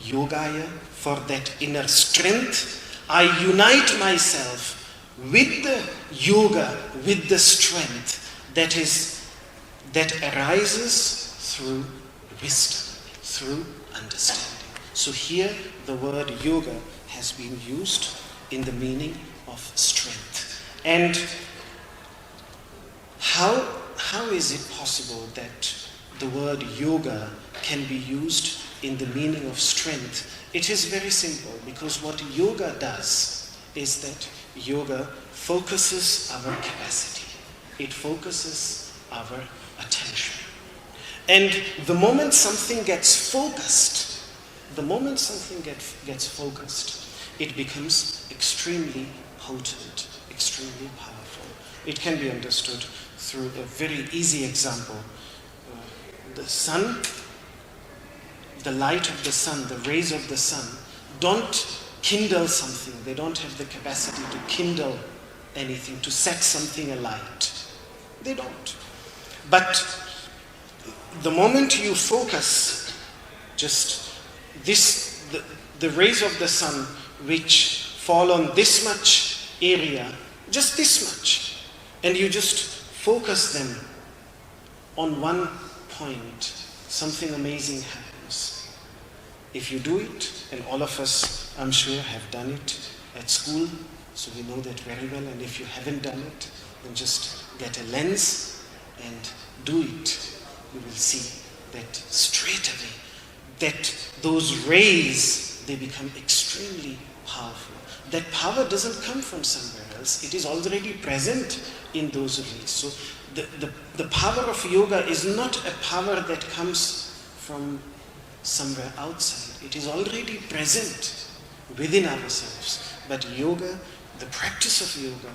Speaker 1: Yogaya, for that inner strength, I unite myself with the yoga, with the strength that arises through wisdom, through understanding. So here the word yoga has been used in the meaning of strength. And how is it possible that the word yoga can be used in the meaning of strength? It is very simple, because what yoga does is that yoga focuses our capacity. It focuses our attention. And the moment something gets focused, it becomes extremely potent, extremely powerful. It can be understood through a very easy example. The sun, the light of the sun, the rays of the sun don't kindle something. They don't have the capacity to kindle anything, to set something alight. They don't. But the moment you focus just this, the rays of the sun which fall on this much area, just this much, and you just focus them on one point, something amazing happens. If you do it, and all of us, I'm sure, have done it at school, so we know that very well, and if you haven't done it, then just get a lens and do it. You will see that straight away, that those rays, they become extremely powerful. That power doesn't come from somewhere else. It is already present in those rays. So the power of yoga is not a power that comes from somewhere outside. It is already present within ourselves. But yoga, the practice of yoga,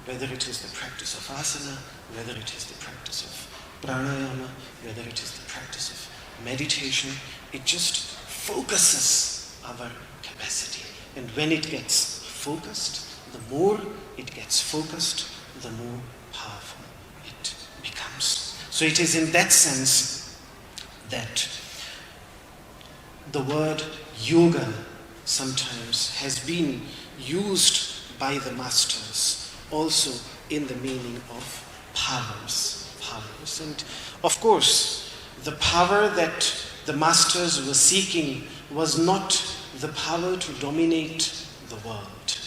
Speaker 1: whether it is the practice of asana, whether it is the practice of pranayama, whether it is the practice of meditation, it just focuses our capacity. And when it gets focused, the more it gets focused, the more powerful it becomes. So it is in that sense that the word yoga sometimes has been used by the masters also in the meaning of powers. And of course, the power that the masters were seeking was not the power to dominate the world.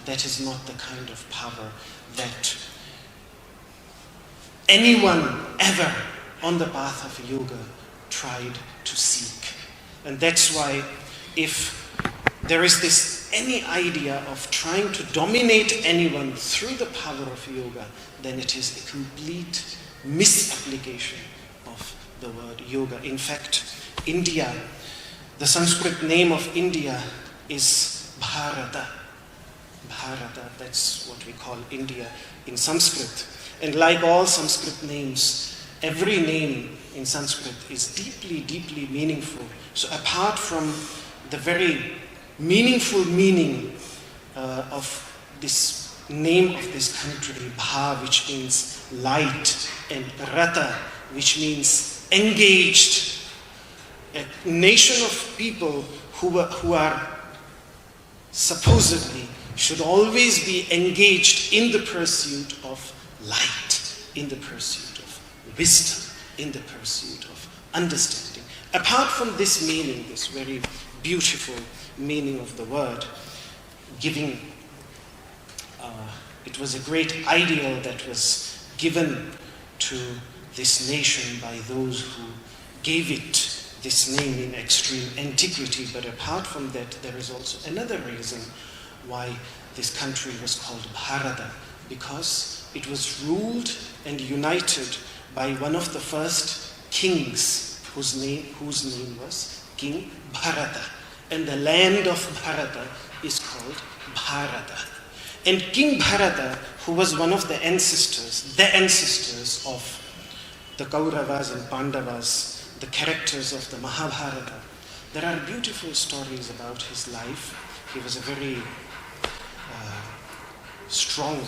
Speaker 1: That is not the kind of power that anyone ever on the path of yoga tried to seek. And that's why if there is any idea of trying to dominate anyone through the power of yoga, then it is a complete misapplication of the word yoga. In fact, India, the Sanskrit name of India is Bharata. Bharata, that's what we call India in Sanskrit. And like all Sanskrit names, every name in Sanskrit is deeply, deeply meaningful. So apart from the very meaningful meaning of this name of this country, Bha, which means light, and Rata, which means engaged, a nation of people who are supposedly should always be engaged in the pursuit of light, in the pursuit of wisdom, in the pursuit of understanding. Apart from this meaning, this very beautiful meaning of the word, giving, it was a great ideal that was given to this nation by those who gave it this name in extreme antiquity. But apart from that, there is also another reason why this country was called Bharata, because it was ruled and united by one of the first kings whose name was King Bharata. And the land of Bharata is called Bharata. And King Bharata, who was one of the ancestors of the Kauravas and Pandavas, the characters of the Mahabharata, there are beautiful stories about his life. He was a very strong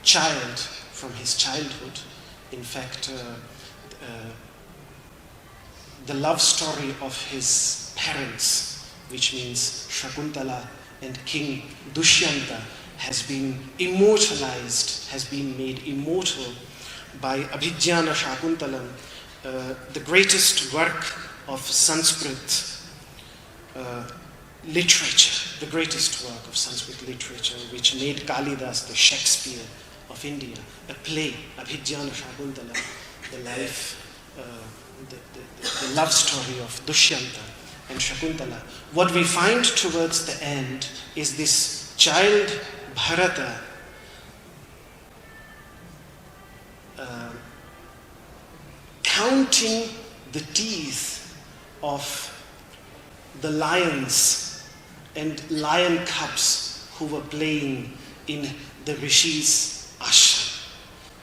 Speaker 1: child from his childhood. In fact, the love story of his parents, which means Shakuntala and King Dushyanta, has been immortalized, has been made immortal by Abhijnana Shakuntalam, the greatest work of Sanskrit literature, the greatest work of Sanskrit literature, which made Kalidas the Shakespeare of India, a play, Abhijnana Shakuntala, the life, the love story of Dushyanta and Shakuntala. What we find towards the end is this child Bharata counting the teeth of the lions and lion cubs who were playing in the rishis' ashram.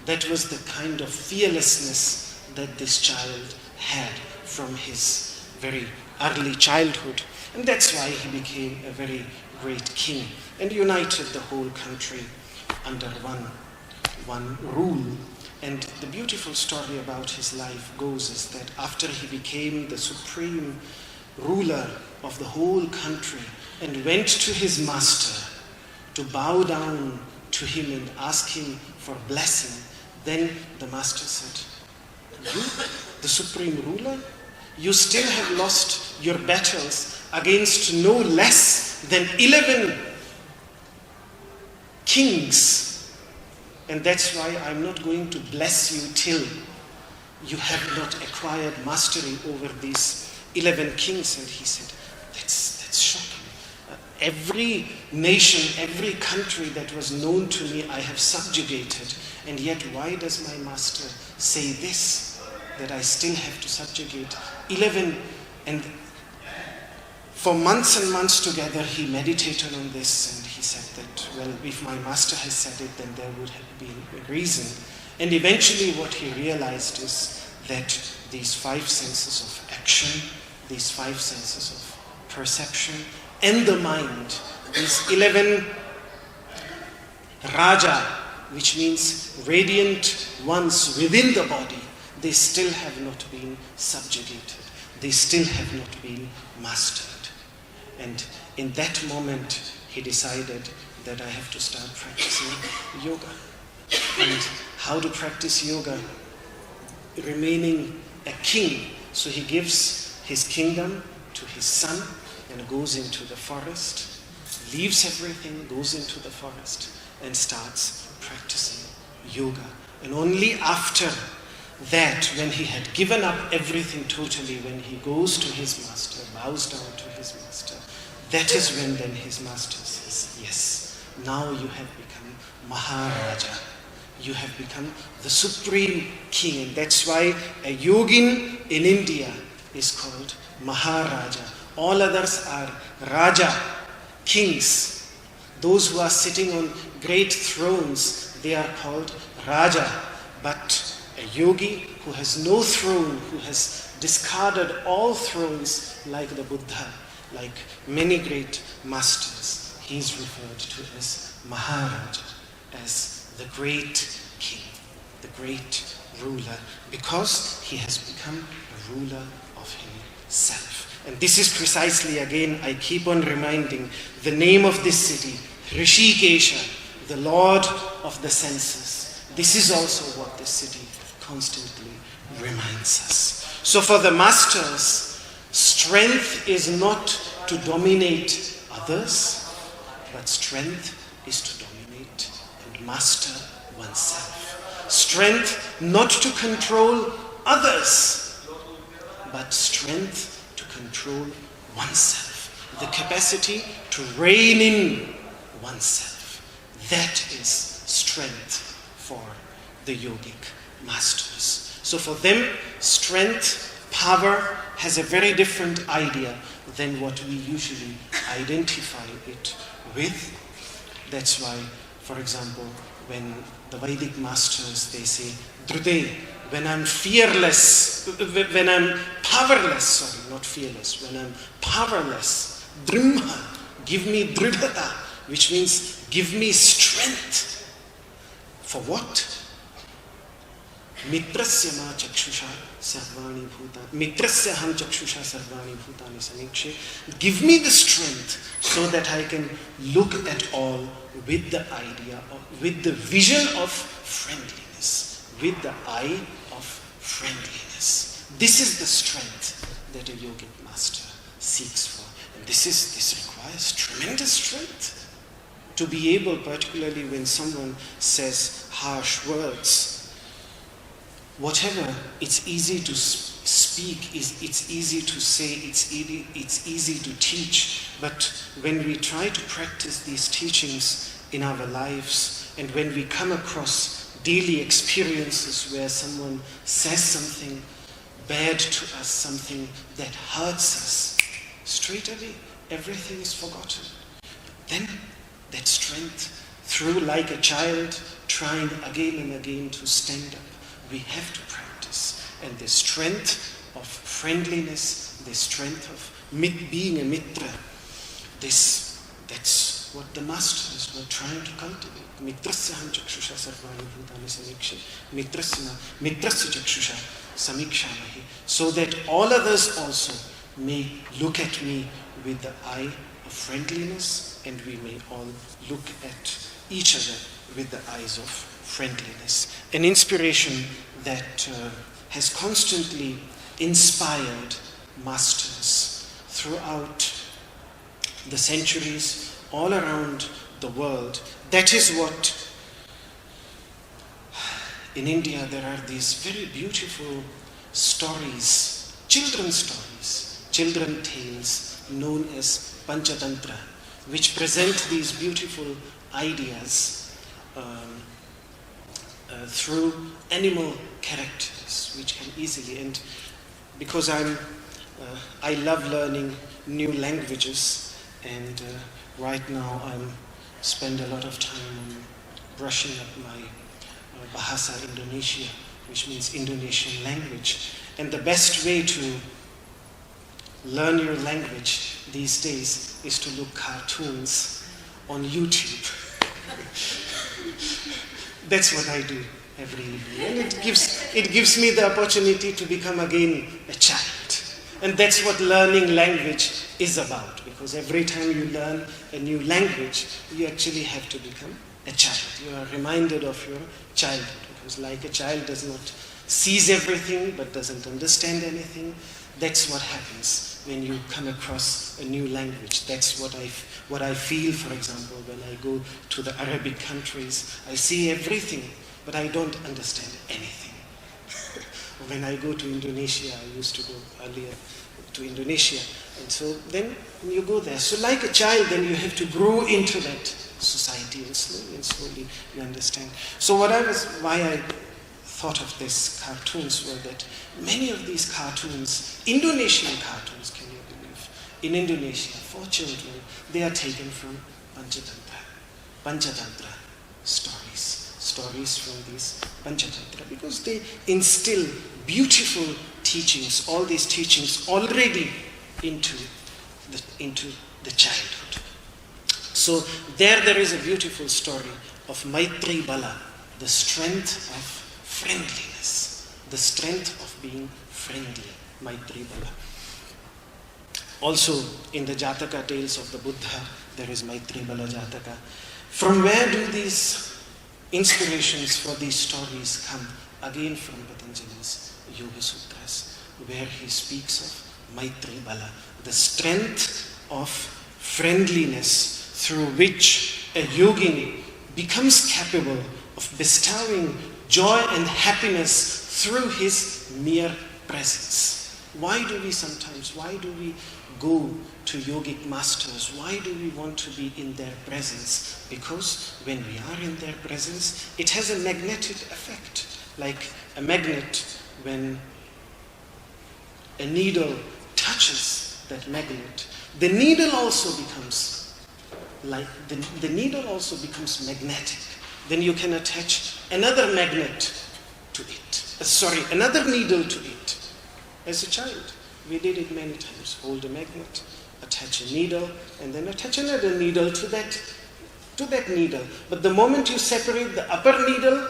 Speaker 1: That was the kind of fearlessness that this child had from his very early childhood. And that's why he became a very great king and united the whole country under one rule. And the beautiful story about his life goes is that after he became the supreme ruler of the whole country and went to his master to bow down to him and ask him for blessing, then the master said, "You, the supreme ruler, you still have lost your battles against no less than 11 kings. And that's why I'm not going to bless you till you have not acquired mastery over these 11 kings." And he said, that's shocking. Every nation, every country that was known to me, I have subjugated. And yet why does my master say this? That I still have to subjugate 11. And for months and months together, he meditated on this, and he said that, well, if my master has said it, then there would have been a reason. And eventually what he realized is that these 5 senses of action, these 5 senses of perception, and the mind, these 11 Raja, which means radiant ones within the body, they still have not been subjugated. They still have not been mastered. And in that moment, he decided that I have to start practicing yoga. And how to practice yoga? Remaining a king. So he gives his kingdom to his son and goes into the forest, leaves everything, goes into the forest and starts practicing yoga. And only after that, when he had given up everything totally, when he goes to his master, bows down to his master, that is when then his master says, yes, now you have become Maharaja. You have become the supreme king. And that's why a yogin in India is called Maharaja. All others are Raja, kings. Those who are sitting on great thrones, they are called Raja. But a yogi who has no throne, who has discarded all thrones like the Buddha, like many great masters, he is referred to as Maharaja, as the great king, the great ruler, because he has become a ruler of himself. And this is precisely, again, I keep on reminding, the name of this city, Rishikesh, the Lord of the senses. This is also what this city constantly reminds us. So for the masters, strength is not to dominate others, but strength is to dominate and master oneself. Strength not to control others, but strength to control oneself. The capacity to rein in oneself. That is strength for the yogic masters. So for them, strength, power has a very different idea than what we usually identify it with. That's why, for example, when the Vedic masters, they say, Drute, when I'm fearless, when I'm powerless, sorry, not fearless, when I'm powerless, Drimha, give me dridhata, which means give me strength. For what? Mitrasya ma chakshusha sarvani bhutani. Mitrasya ham chakshusha sarvani bhutani samikshe. Give me the strength so that I can look at all with the idea of, with the vision of friendliness, with the eye of friendliness. This is the strength that a yogic master seeks for. And this requires tremendous strength to be able, particularly when someone says harsh words. Whatever, it's easy to speak, it's easy to say, it's easy to teach. But when we try to practice these teachings in our lives, and when we come across daily experiences where someone says something bad to us, something that hurts us, straight away everything is forgotten. Then that strength, through like a child trying again and again to stand up, we have to practice. And the strength of friendliness, the strength of being a mitra, that's what the masters were trying to cultivate. Mitrasyaham chakshusha sarvani bhutani samiksha. Mitrasya chakshusha samikshamahi. So that all others also may look at me with the eye of friendliness, and we may all look at each other with the eyes of friendliness. An inspiration that has constantly inspired masters throughout the centuries, all around the world. That is what, in India, there are these very beautiful stories, children's tales known as Panchatantra, which present these beautiful ideas through animal characters, which can easily, and because I love learning new languages, and right now I'm spend a lot of time on brushing up my Bahasa Indonesia, which means Indonesian language. And the best way to learn your language these days is to look cartoons on YouTube. That's what I do every evening. And it gives me the opportunity to become again a child. And that's what learning language is about. Because every time you learn a new language, you actually have to become a child. You are reminded of your childhood. Because like a child does not sees everything but doesn't understand anything, that's what happens when you come across a new language. That's what I feel, for example, when I go to the Arabic countries. I see everything, but I don't understand anything. When I go to Indonesia, I used to go earlier to Indonesia, and so then you go there. So like a child, then you have to grow into that society, and slowly you understand. So why I thought of these cartoons were that many of these cartoons, Indonesian cartoons, can you believe, in Indonesia, for children, they are taken from Panchatantra stories from these Panchatantra, because they instill beautiful teachings, all these teachings already into the childhood. So there is a beautiful story of Maitri Bala, the strength of friendliness, the strength of being friendly, Maitri Bala. Also in the Jataka tales of the Buddha, there is Maitri Bala Jataka. From where do these inspirations for these stories come? Again from Patanjali's Yoga Sutras, where he speaks of Maitri Bala, the strength of friendliness through which a yogini becomes capable of bestowing joy and happiness through his mere presence. Why do we go to yogic masters? Why do we want to be in their presence? Because when we are in their presence, it has a magnetic effect. Like a magnet, when a needle touches that magnet, the needle also becomes magnetic. Then you can attach another magnet to it. Another needle to it. As a child, we did it many times. Hold a magnet, attach a needle, and then attach another needle to that needle. But the moment you separate the upper needle,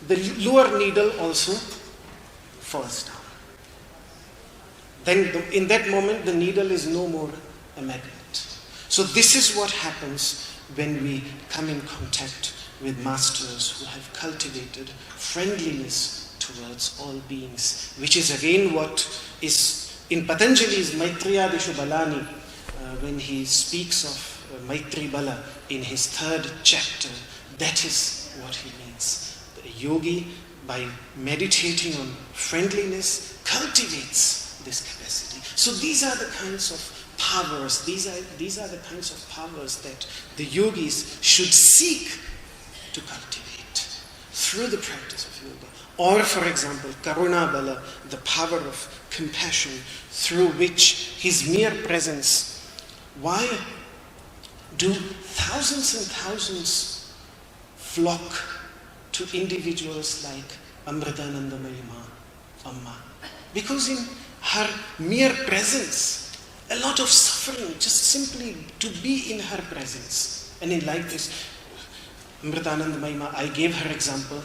Speaker 1: the lower needle also falls down. Then in that moment, the needle is no more a magnet. So this is what happens when we come in contact with masters who have cultivated friendliness towards all beings, which is again what is in Patanjali's Maitriyadishu Balani, when he speaks of Maitri Bala in his 3rd chapter. That is what he means. The yogi, by meditating on friendliness, cultivates this capacity. So these are the kinds of powers, these are the kinds of powers that the yogis should seek to cultivate through the practice of yoga. Or, for example, Karuna Bala, the power of compassion, through which his mere presence Why do thousands and thousands flock to individuals like Amritanandamayi Amma? Because in her mere presence, a lot of suffering, just simply to be in her presence. And in like this, Amritanandamayi Ma, I gave her example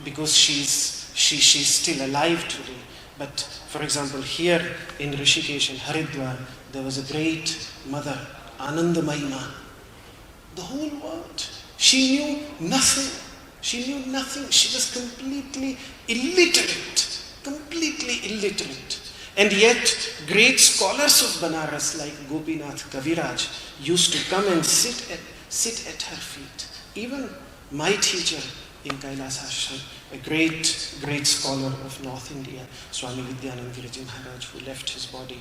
Speaker 1: because she's still alive today. But for example, here in Rishikesh and Haridwar, there was a great mother, Anandamayi Ma. The whole world. She knew nothing. She knew nothing. She was completely illiterate. Completely illiterate. And yet, great scholars of Banaras like Gopinath Kaviraj used to come and sit at her feet. Even my teacher in Kailas Ashram, a great scholar of North India, Swami Vidyanand Giriji Maharaj, who left his body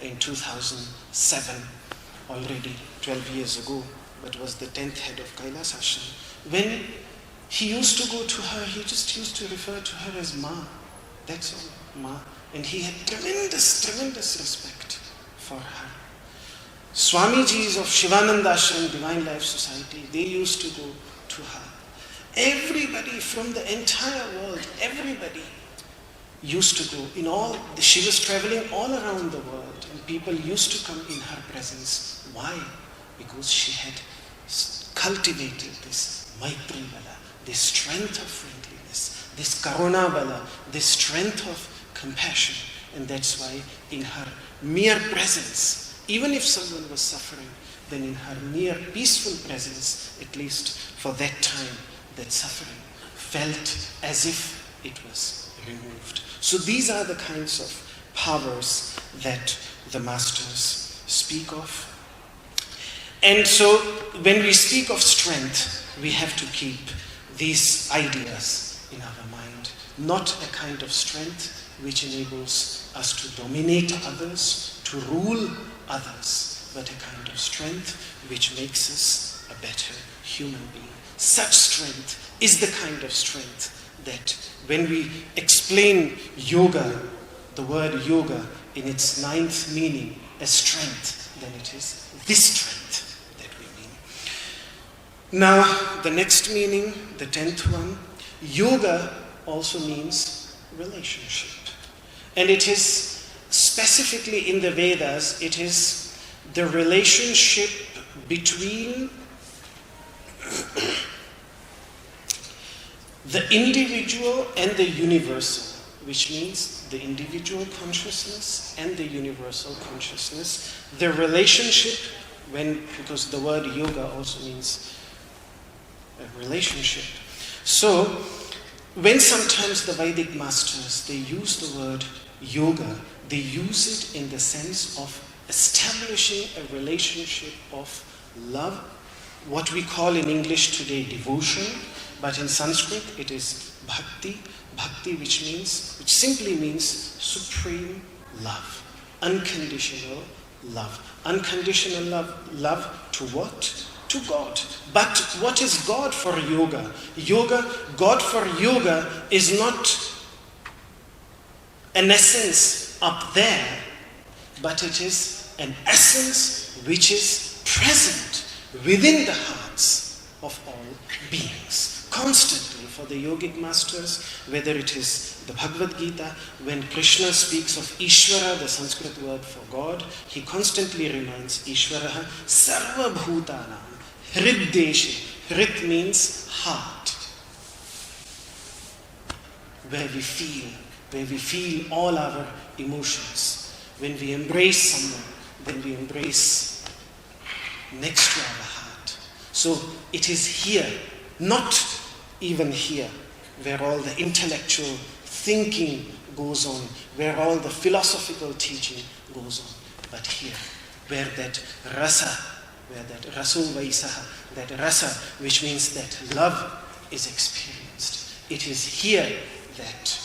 Speaker 1: in 2007, already 12 years ago, but was the 10th head of Kailas Ashram. When he used to go to her, he just used to refer to her as Ma. That's all, Ma. And he had tremendous respect for her. Swamijis of Shivananda Ashram Divine Life Society, they used to go to her. Everybody from the entire world, everybody used to go. She was traveling all around the world, and people used to come in her presence. Why? Because she had cultivated this Maitri Bala, this strength of friendliness, this Karuna Bala, this strength of compassion. And that's why in her mere presence, even if someone was suffering, then in her mere peaceful presence, at least for that time, that suffering felt as if it was removed. So these are the kinds of powers that the masters speak of. And so when we speak of strength, we have to keep these ideas in our mind. Not a kind of strength which enables us to dominate others, to rule others, but a kind of strength which makes us a better human being. Such strength is the kind of strength that when we explain yoga, the word yoga in its 9th meaning as strength, then it is this strength that we mean. Now, the next meaning, the 10th one, yoga also means relationship. And it is specifically in the Vedas, it is the relationship between the individual and the universal, which means the individual consciousness and the universal consciousness. The relationship, because the word yoga also means a relationship. So, when sometimes the Vedic masters, they use the word yoga, they use it in the sense of establishing a relationship of love, what we call in English today devotion, but in Sanskrit it is bhakti, which simply means supreme love, unconditional love. Unconditional love to what? To God. But what is God for yoga? God for yoga is not an essence up there, but it is an essence which is present within the hearts of all beings. Constantly, for the yogic masters, whether it is the Bhagavad Gita, when Krishna speaks of Ishvara, the Sanskrit word for God, he constantly reminds Ishvara, Sarva Bhutanam, Hriddeshe. Hrid means heart. Where we feel all our emotions. When we embrace someone, then we embrace next to our heart. So it is here, not even here, where all the intellectual thinking goes on, where all the philosophical teaching goes on, but here, where that rasa, where that raso vaisaha, that rasa, which means that love is experienced. It is here that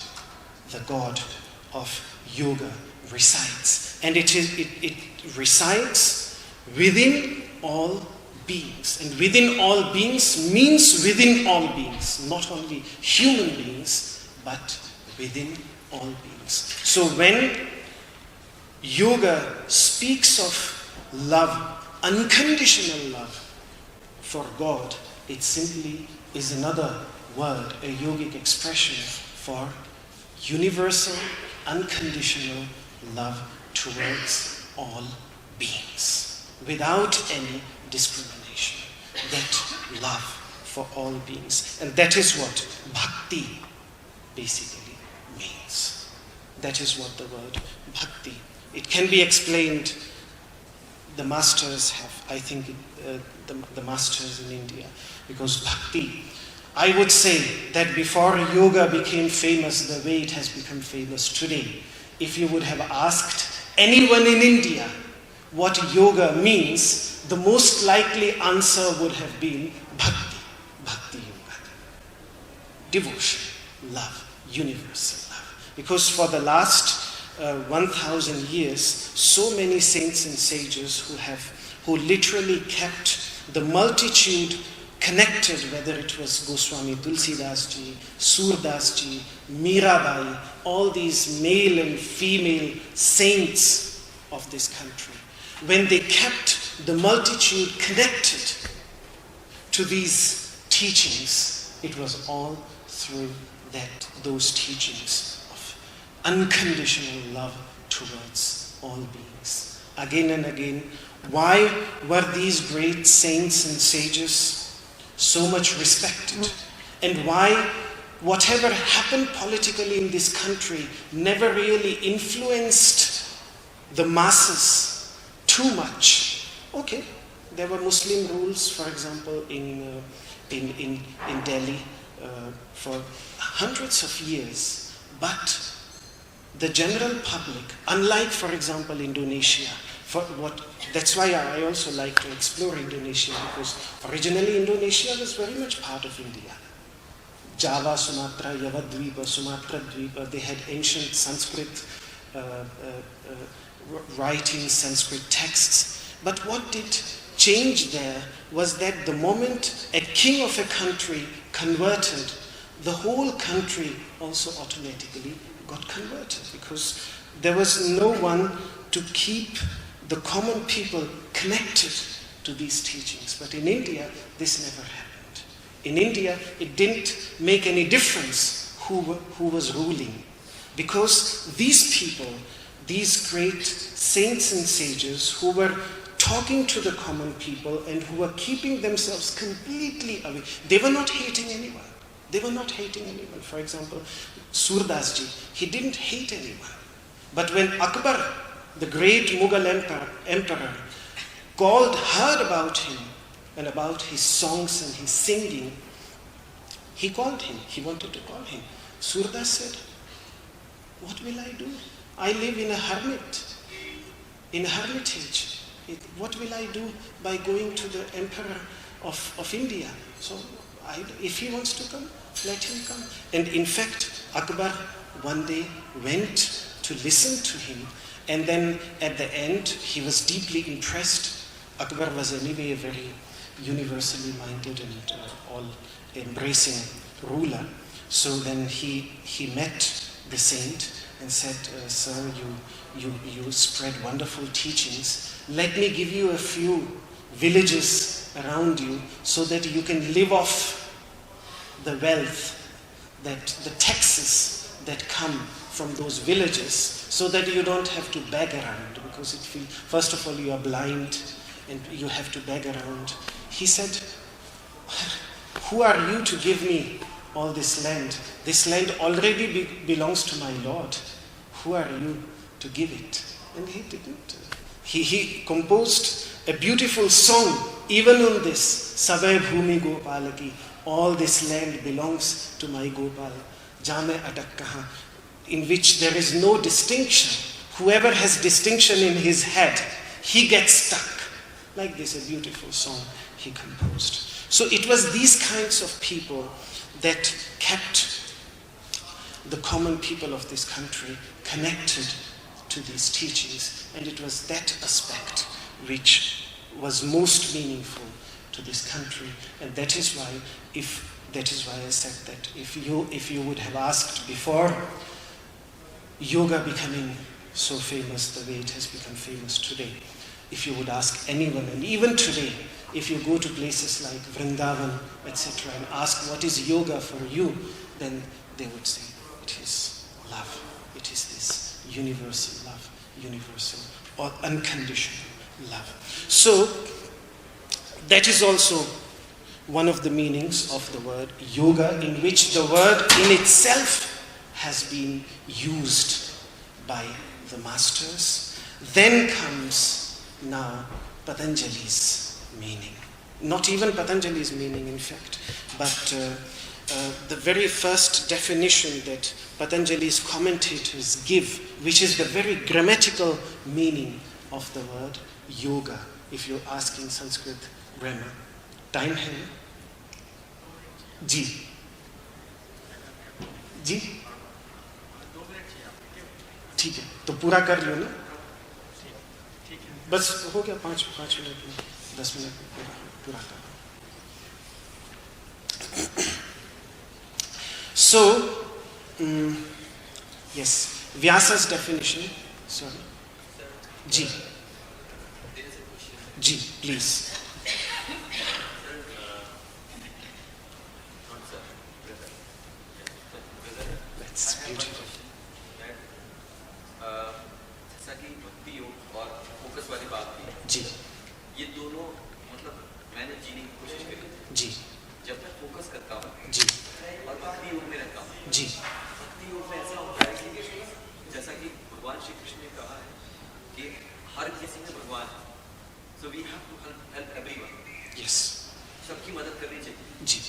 Speaker 1: the God of yoga resides. And it resides within all beings. And within all beings means within all beings, not only human beings, but within all beings. So when yoga speaks of love, unconditional love for God, it simply is another word, a yogic expression for universal, unconditional love towards all beings, without any discrimination. That love for all beings. And that is what bhakti basically means. That is what the word bhakti. It can be explained. The masters have, I think, the masters in India, because bhakti, I would say that before yoga became famous the way it has become famous today, if you would have asked anyone in India what yoga means, the most likely answer would have been bhakti, bhakti yoga. Devotion, love, universal love. Because for the last 1,000 years, so many saints and sages who literally kept the multitude connected, whether it was Goswami Tulsidas ji, Surdas ji, Mirabai, all these male and female saints of this country, when they kept the multitude connected to these teachings, it was all through those teachings of unconditional love towards all beings. Again and again, why were these great saints and sages so much respected? And why whatever happened politically in this country never really influenced the masses too much? Okay, there were Muslim rules, for example, in Delhi for hundreds of years, but the general public, unlike, for example, Indonesia, that's why I also like to explore Indonesia, because originally Indonesia was very much part of India. Java, Sumatra, Yavadvipa, Sumatra Dvipa, they had ancient Sanskrit writing, Sanskrit texts. But what did change there was that the moment a king of a country converted, the whole country also automatically got converted, because there was no one to keep the common people connected to these teachings. But in India, this never happened. In India, it didn't make any difference who was ruling, because these people, these great saints and sages who were talking to the common people and who were keeping themselves completely away, they were not hating anyone. They were not hating anyone. For example, Surdas ji, he didn't hate anyone. But when Akbar, the great Mughal emperor, heard about him and about his songs and his singing, he called him. He wanted to call him. Surdas said, "What will I do? I live in a hermitage. What will I do by going to the emperor of India? So if he wants to come, let him come." And in fact, Akbar one day went to listen to him, and then at the end, he was deeply impressed. Akbar was anyway a very universally minded and all-embracing ruler. So then he met the saint and said, "Sir, you spread wonderful teachings. Let me give you a few villages around you so that you can live off the wealth, the taxes that come from those villages, so that you don't have to beg around, because first of all, you are blind and you have to beg around." He said, "Who are you to give me all this land? This land already belongs to my Lord. Who are you to give it?" And he didn't. He composed a beautiful song even on this, "Savai Bhumi Gopalaki," all this land belongs to my Gopal, "Jame atak kaha," in which there is no distinction. Whoever has distinction in his head, he gets stuck. Like this, a beautiful song he composed. So it was these kinds of people that kept the common people of this country connected to these teachings, and it was that aspect which was most meaningful to this country. And that is why I said that if you would have asked before yoga becoming so famous the way it has become famous today, if you would ask anyone, and even today, if you go to places like Vrindavan, etc., and ask what is yoga for you, then they would say, it is love. It is this universal love, universal or unconditional love. So, that is also one of the meanings of the word yoga, in which the word in itself has been used by the masters. Then comes now Patanjali's meaning. Not even Patanjali's meaning, in fact, but the very first definition that Patanjali's commentators give, which is the very grammatical meaning of the word yoga, if you ask in Sanskrit grammar. Time है ना? जी जी ठीक है, तो पूरा कर लो ना, बस हो गया 5 मिनट में, 10 मिनट में पूरा कर. So, yes, Vyasa's definition, sorry. Ji. Ji, please. That's beautiful.
Speaker 3: जैसा कि भक्ति योग और फोकस वाली बात थी,
Speaker 1: जी
Speaker 3: ये दोनों मतलब मैंने जीने की कोशिश करी.
Speaker 1: जी
Speaker 3: जब मैं फोकस करता हूँ
Speaker 1: जी
Speaker 3: और भक्ति योग में रहता हूँ,
Speaker 1: जी
Speaker 3: भक्ति योग में ऐसा होता है कि जैसा कि भगवान श्री कृष्ण ने कहा है कि हर किसी में भगवान है, so we have to help everyone.
Speaker 1: Yes
Speaker 3: सबकी मदद करनी चाहिए.
Speaker 1: जी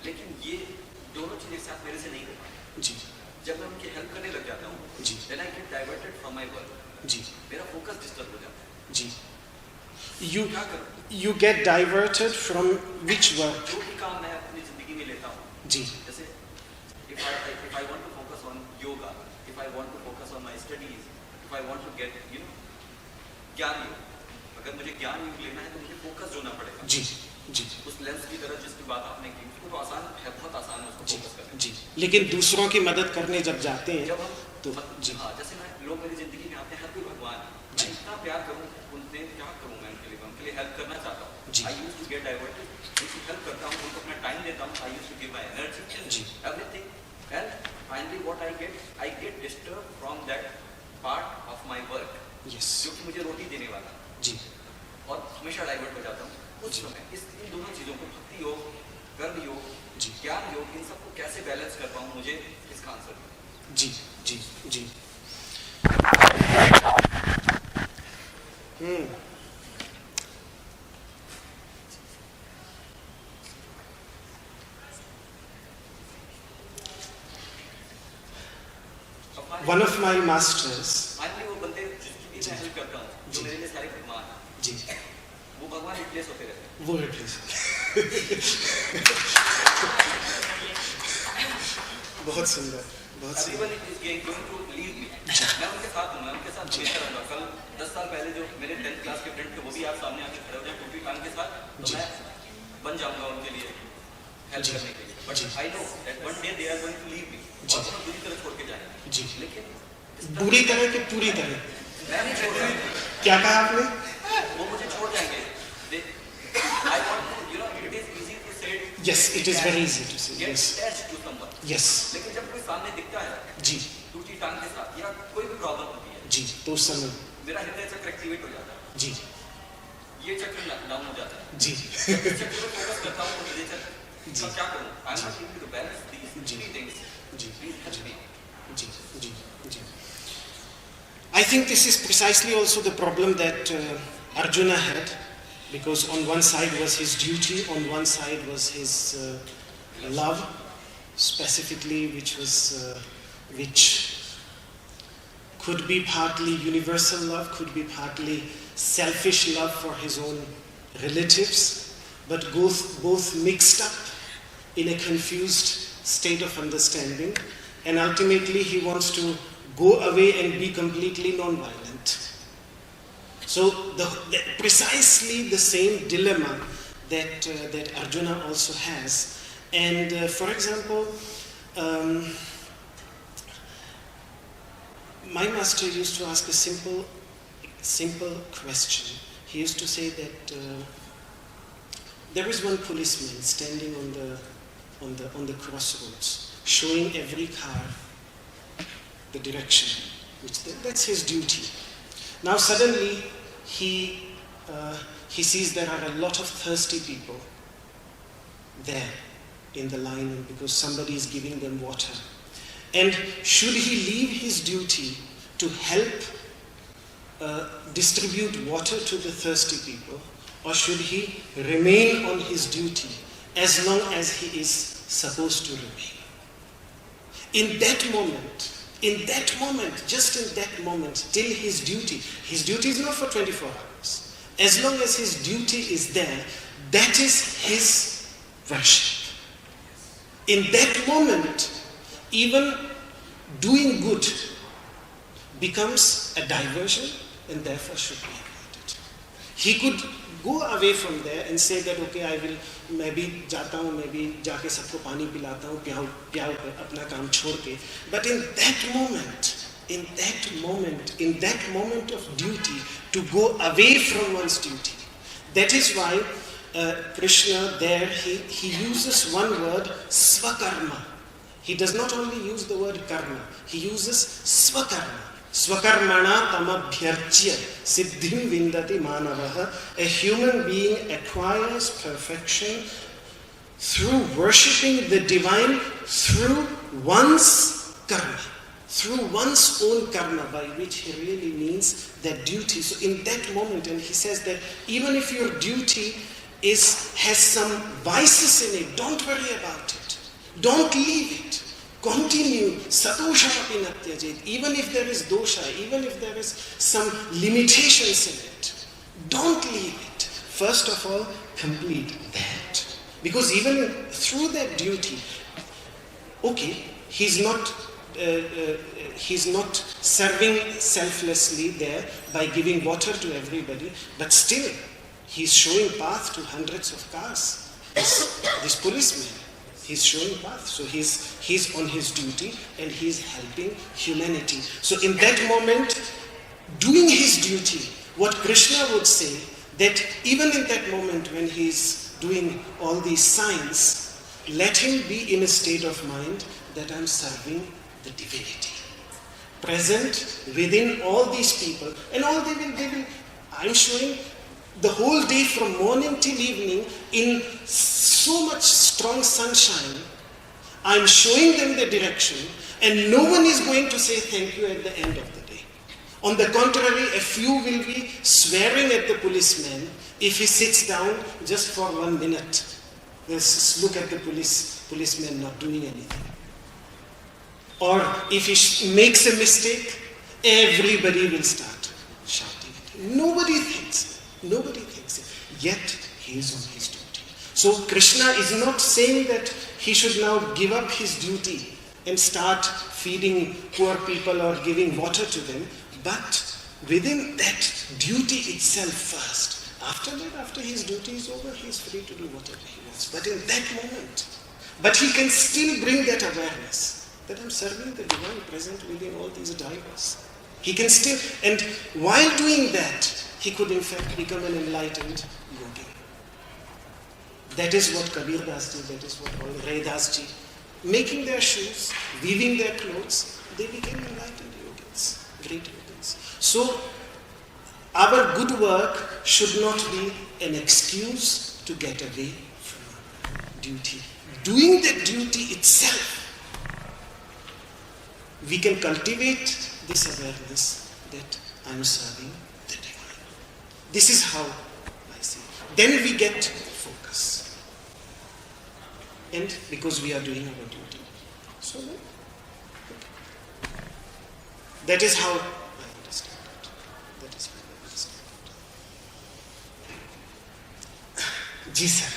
Speaker 3: लेकिन ये दोनों चीजें एक साथ मेरे से नहीं हो पाती.
Speaker 1: जी
Speaker 3: जब मैं उनकी हेल्प करने लग जाता हूँ,
Speaker 1: जी
Speaker 3: then I get diverted from my work.
Speaker 1: जी
Speaker 3: मेरा फोकस डिस्टर्ब हो जाता है.
Speaker 1: जी
Speaker 3: क्या करूँ?
Speaker 1: you get diverted from which work?
Speaker 3: जो भी काम मैं अपनी जिंदगी में लेता हूँ,
Speaker 1: जी
Speaker 3: जैसे if I want to focus on yoga, if I want to focus on my studies, if I want to get ज्ञान योग, अगर मुझे ज्ञान योग लेना है तो मुझे फोकस होना पड़ेगा.
Speaker 1: जी जी
Speaker 3: उस लेंस की तरह जिसकी बात आपने की, उसको तो आसान है, बहुत आसान है उसको
Speaker 1: जी
Speaker 3: फोकस करना.
Speaker 1: जी लेकिन दूसरों की मदद करने जब जाते हैं
Speaker 3: जब हम
Speaker 1: तो जी
Speaker 3: हाँ, जैसे मैं लोग मेरी जिंदगी में आते हैं, हर कोई भगवान है, मैं इतना प्यार करूँ उनसे, क्या करूँ मैं उनके लिए हेल्प करना चाहता हूँ.
Speaker 1: जी.
Speaker 3: I used to get diverted, उनको हेल्प करता हूँ, उनको अपना टाइम देता हूँ, I used to give my energy,
Speaker 1: जी.
Speaker 3: Everything, and finally what I get disturb from that part of my work,
Speaker 1: yes
Speaker 3: जो कि मुझे रोटी देने वाला,
Speaker 1: जी
Speaker 3: और हमेशा डाइवर्ट हो जाता हूँ. उस
Speaker 1: जी.
Speaker 3: समय इन दोनों चीज़ों को, भक्ति योग, कर्म योग,
Speaker 1: जी.
Speaker 3: ज्ञान योग, इन सबको कैसे बैलेंस कर पाऊँ, मुझे इसका आंसर दो.
Speaker 1: जी जी जी One of my masters,
Speaker 3: finally वो बंदे जिसकी भी मैं हेल्प करता हूँ, जो मेरे लिए सारे भगवान हैं,
Speaker 1: जी
Speaker 3: वो भगवान रिप्लेस होते रहते हैं.
Speaker 1: वो replace बहुत सुंदर, बहुत सुंदर.
Speaker 3: Everyone is going to leave me. मैं उनके साथ हूँ, मैं उनके साथ हमेशा रहूँगा. कल 10 साल पहले जो मेरे 10th क्लास के फ्रेंड थे, वो भी आप सामने आके खड़े हो जाए टोपी कान के साथ, तो मैं बन जाऊँगा उनके लिए हेल्प करने के लिए. But I know that one day they are going to leave me, और वो बुरी तरह छोड़ के जाएंगे.
Speaker 1: जी
Speaker 3: लेकिन
Speaker 1: बुरी तरह कि पूरी तरह?
Speaker 3: मैं नहीं छोड़ रहा.
Speaker 1: क्या कहा आपने?
Speaker 3: वो मुझे छोड़ जाएंगे. I want to, you know, it is easy to say
Speaker 1: Yes, it is very easy to say.
Speaker 3: Get
Speaker 1: Yes,
Speaker 3: attached to someone.
Speaker 1: yes,
Speaker 3: लेकिन जब कोई सामने दिखता है
Speaker 1: जी
Speaker 3: टूटी टांग के साथ, या कोई भी प्रॉब्लम होती है,
Speaker 1: जी तो उस समय
Speaker 3: मेरा हृदय चक्र एक्टिवेट हो जाता है.
Speaker 1: जी
Speaker 3: ये चक्र डाउन हो जाता है.
Speaker 1: जी
Speaker 3: जब इस चक्र पर फोकस करता हूँ तो हृदय चक्र,
Speaker 1: जी.
Speaker 3: तो क्या करूँ? I am not able to balance these
Speaker 1: जी.
Speaker 3: Three things.
Speaker 1: जी
Speaker 3: प्लीज हेल्प मी.
Speaker 1: जी जी जी I think this is precisely also the problem that Arjuna had, because on one side was his duty, on one side was his love, specifically, which could be partly universal love, could be partly selfish love for his own relatives, but both mixed up in a confused state of understanding, and ultimately he wants to go away and be completely non-violent. So precisely the same dilemma that Arjuna also has. And for example, my master used to ask a simple question, he used to say that there is one policeman standing on the crossroads, showing every car the direction, that's his duty. Now suddenly he sees there are a lot of thirsty people there in the line because somebody is giving them water. And should he leave his duty to help distribute water to the thirsty people, or should he remain on his duty as long as he is supposed to remain? In that moment, just in that moment, till his duty is not for 24 hours. As long as his duty is there, that is his worship. In that moment, even doing good becomes a diversion and therefore should be avoided. He could go away from there and say that, okay, मैं भी जाता हूँ, मैं भी जाके सबको पानी पिलाता हूँ, प्याऊ अपना काम छोड़ के. But in that moment of duty, to go away from one's duty. That is why Krishna there, he uses one word, swakarma. He does not only use the word karma, he uses swakarma. Swakarmana tamabhyarchya siddhim vindati manavaha. A human being acquires perfection through worshipping the divine through one's karma, through one's own karma, by which he really means that duty. So in that moment, and he says that even if your duty has some vices in it, don't worry about it. Don't leave it. Continue. Satoshapi natyajit. Even if there is dosha, even if there is some limitations in it, don't leave it. First of all, complete that. Because even through that duty, okay, he's not serving selflessly there by giving water to everybody, but still, he's showing path to hundreds of cars. This policeman. He's showing path. So he's on his duty and he's helping humanity. So in that moment, doing his duty, what Krishna would say, that even in that moment when he's doing all these signs, let him be in a state of mind that I'm serving the divinity. Present within all these people. And all they will, I'm showing the whole day from morning till evening in so much strong sunshine, I'm showing them the direction and no one is going to say thank you at the end of the day. On the contrary, a few will be swearing at the policeman if he sits down just for 1 minute. Let's look at the policeman not doing anything. Or if he makes a mistake, everybody will start shouting. Nobody thinks it. Yet he is on his duty. So Krishna is not saying that he should now give up his duty and start feeding poor people or giving water to them, but within that duty itself first. After that, after his duty is over, he is free to do whatever he wants. But in that moment, but he can still bring that awareness that I'm serving the divine present within all these divers. He can still, and while doing that, he could in fact become an enlightened yogi. That is what Kabir Das ji, that is what all Ray Das ji, making their shoes, weaving their clothes, they became enlightened yogis, great yogis. So, our good work should not be an excuse to get away from duty. Doing the duty itself, we can cultivate this awareness that I'm serving the divine. This is how I see it. Then we get focus. And because we are doing our duty. So that is how I understand it. That is how I understand it. Ji sir.